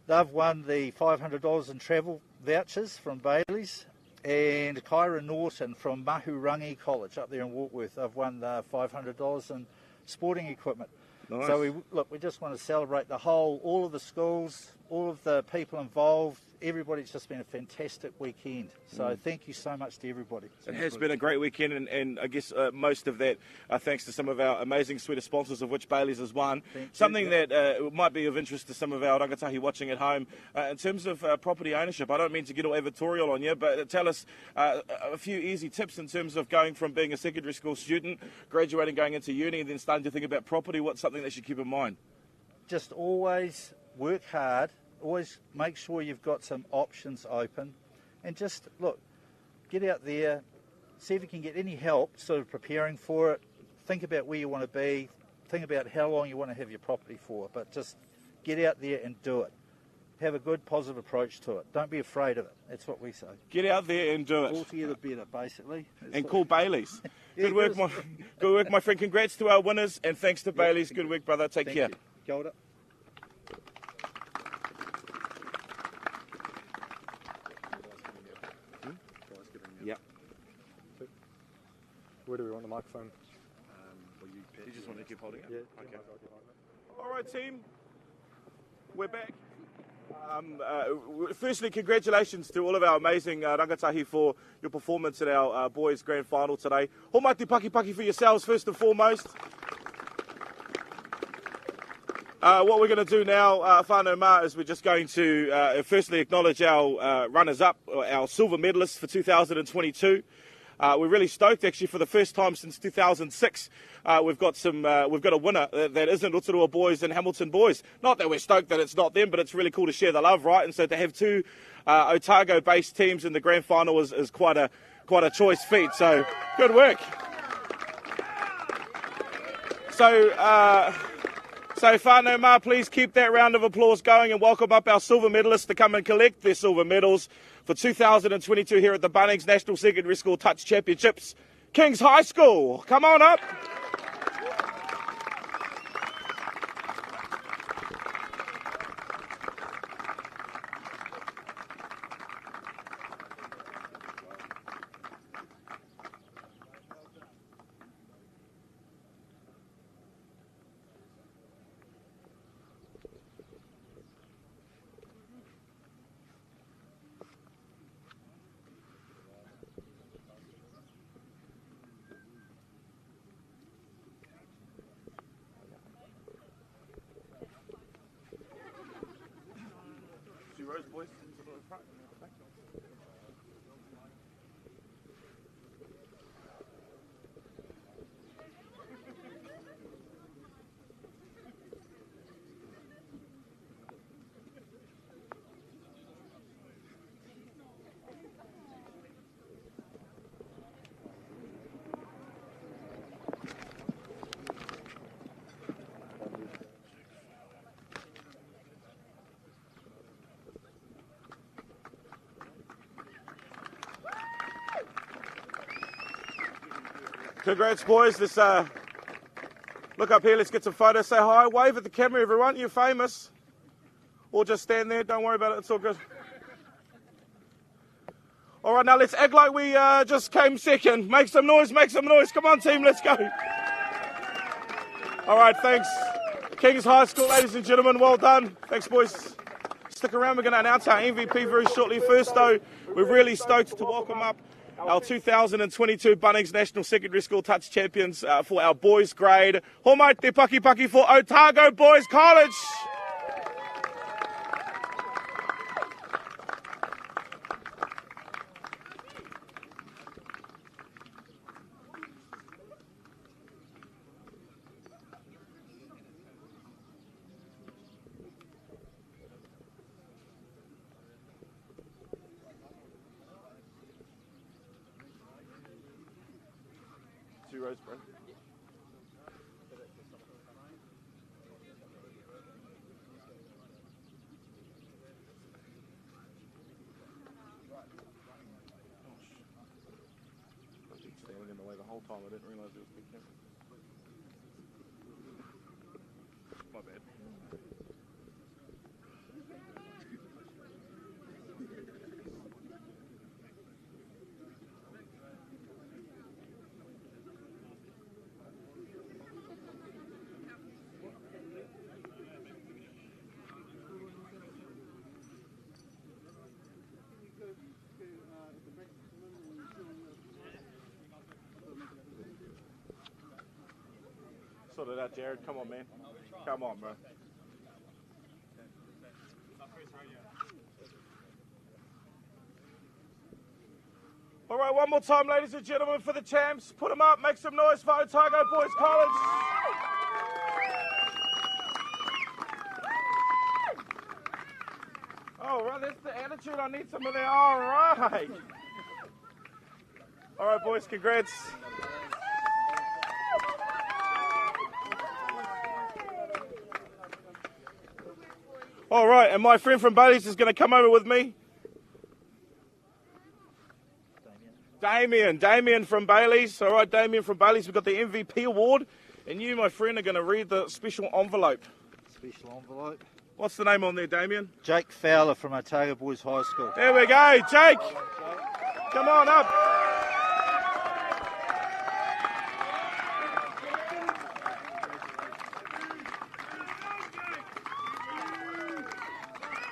They've won the $500 in travel vouchers from Bayleys. And Kyra Norton from Mahurangi College up there in Warkworth, they've won the $500 in sporting equipment. Nice. So we just want to celebrate all of the schools, all of the people involved, everybody's just been a fantastic weekend. So thank you so much to everybody. It has been a great weekend, and I guess most of that thanks to some of our amazing suite of sponsors, of which Bayleys is one. Something that might be of interest to some of our rangatahi watching at home. In terms of property ownership, I don't mean to get all editorial on you, but tell us a few easy tips in terms of going from being a secondary school student, graduating, going into uni, and then starting to think about property. What's something they should keep in mind? Just always work hard, always make sure you've got some options open, and just look, get out there, see if you can get any help sort of preparing for it. Think about where you want to be, think about how long you want to have your property for, but just get out there and do it. Have a good positive approach to it. Don't be afraid of it. That's what we say. Get out there and do it. Altogether better, basically. And call Bayleys. Good work, my friend. Congrats to our winners, and thanks to Bayleys. Good work, brother. Take care. Kia ora. Yep. Where do we want the microphone? You just want to keep holding it? Yeah. Okay. All right, team. We're back. Firstly, congratulations to all of our amazing rangatahi for your performance at our boys' grand final today. Homaiti paki paki for yourselves, first and foremost. What we're going to do now, whānau mā, is we're just going to firstly acknowledge our runners-up, our silver medalists for 2022. We're really stoked, actually, for the first time since 2006. We've got a winner that isn't Rotorua boys and Hamilton boys. Not that we're stoked that it's not them, but it's really cool to share the love, right? And so to have two Otago-based teams in the grand final is quite a choice feat. So good work. So whānau mā, please keep that round of applause going and welcome up our silver medalists to come and collect their silver medals for 2022 here at the Bunnings National Secondary School Touch Championships. Kings High School, come on up. Boys. Congrats, boys. Let's look up here. Let's get some photos. Say hi. Wave at the camera, everyone. You're famous. Or just stand there. Don't worry about it. It's all good. All right, now let's act like we just came second. Make some noise. Make some noise. Come on, team. Let's go. All right, thanks. Kings High School, ladies and gentlemen. Well done. Thanks, boys. Stick around. We're going to announce our MVP very shortly. First, though, we're really stoked to welcome up our 2022 Bunnings National Secondary School Touch Champions for our boys grade. Homai te paki paki for Otago Boys College. Rows, bro. Standing in the way the whole time. I didn't realise it was big camera. My bad. Sort it out, Jared. Come on, man. Come on, bro. All right, one more time, ladies and gentlemen, for the champs. Put them up. Make some noise for Otago Boys College. All right, that's the attitude. I need some of that. All right. All right, boys, congrats. All right, and my friend from Bayleys is going to come over with me. Damien from Bayleys. All right, Damien from Bayleys. We've got the MVP award, and you, my friend, are going to read the special envelope. Special envelope. What's the name on there, Damien? Jake Fowler from Otago Boys High School. There we go, Jake. Come on up.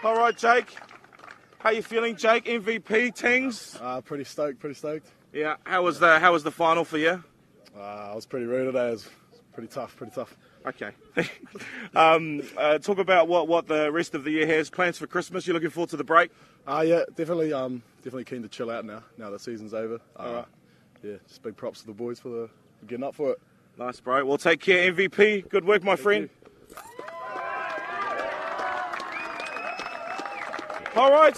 All right, Jake. How you feeling, Jake? MVP Tings? Pretty stoked. Yeah. How was the final for you? I was pretty rude today. It was pretty tough. Okay. Talk about what the rest of the year has. Plans for Christmas. You looking forward to the break? Yeah, definitely keen to chill out now the season's over. All right. Yeah, just big props to the boys for getting up for it. Nice, bro. Well, take care, MVP. Good work, my friend. All right.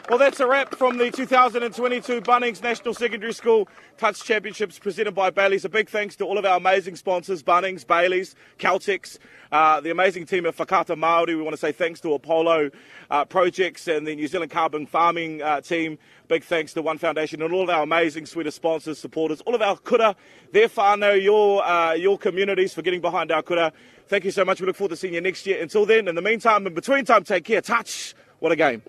Well, that's a wrap from the 2022 Bunnings National Secondary School Touch Championships presented by Bayleys. A big thanks to all of our amazing sponsors, Bunnings, Bayleys, Caltex, the amazing team at Whakata Māori. We want to say thanks to Apollo Projects and the New Zealand Carbon Farming team. Big thanks to One Foundation and all of our amazing suite of sponsors, supporters, all of our kura, their whānau, your communities for getting behind our kura. Thank you so much. We look forward to seeing you next year. Until then, in the meantime, in between time, take care. Touch. What a game.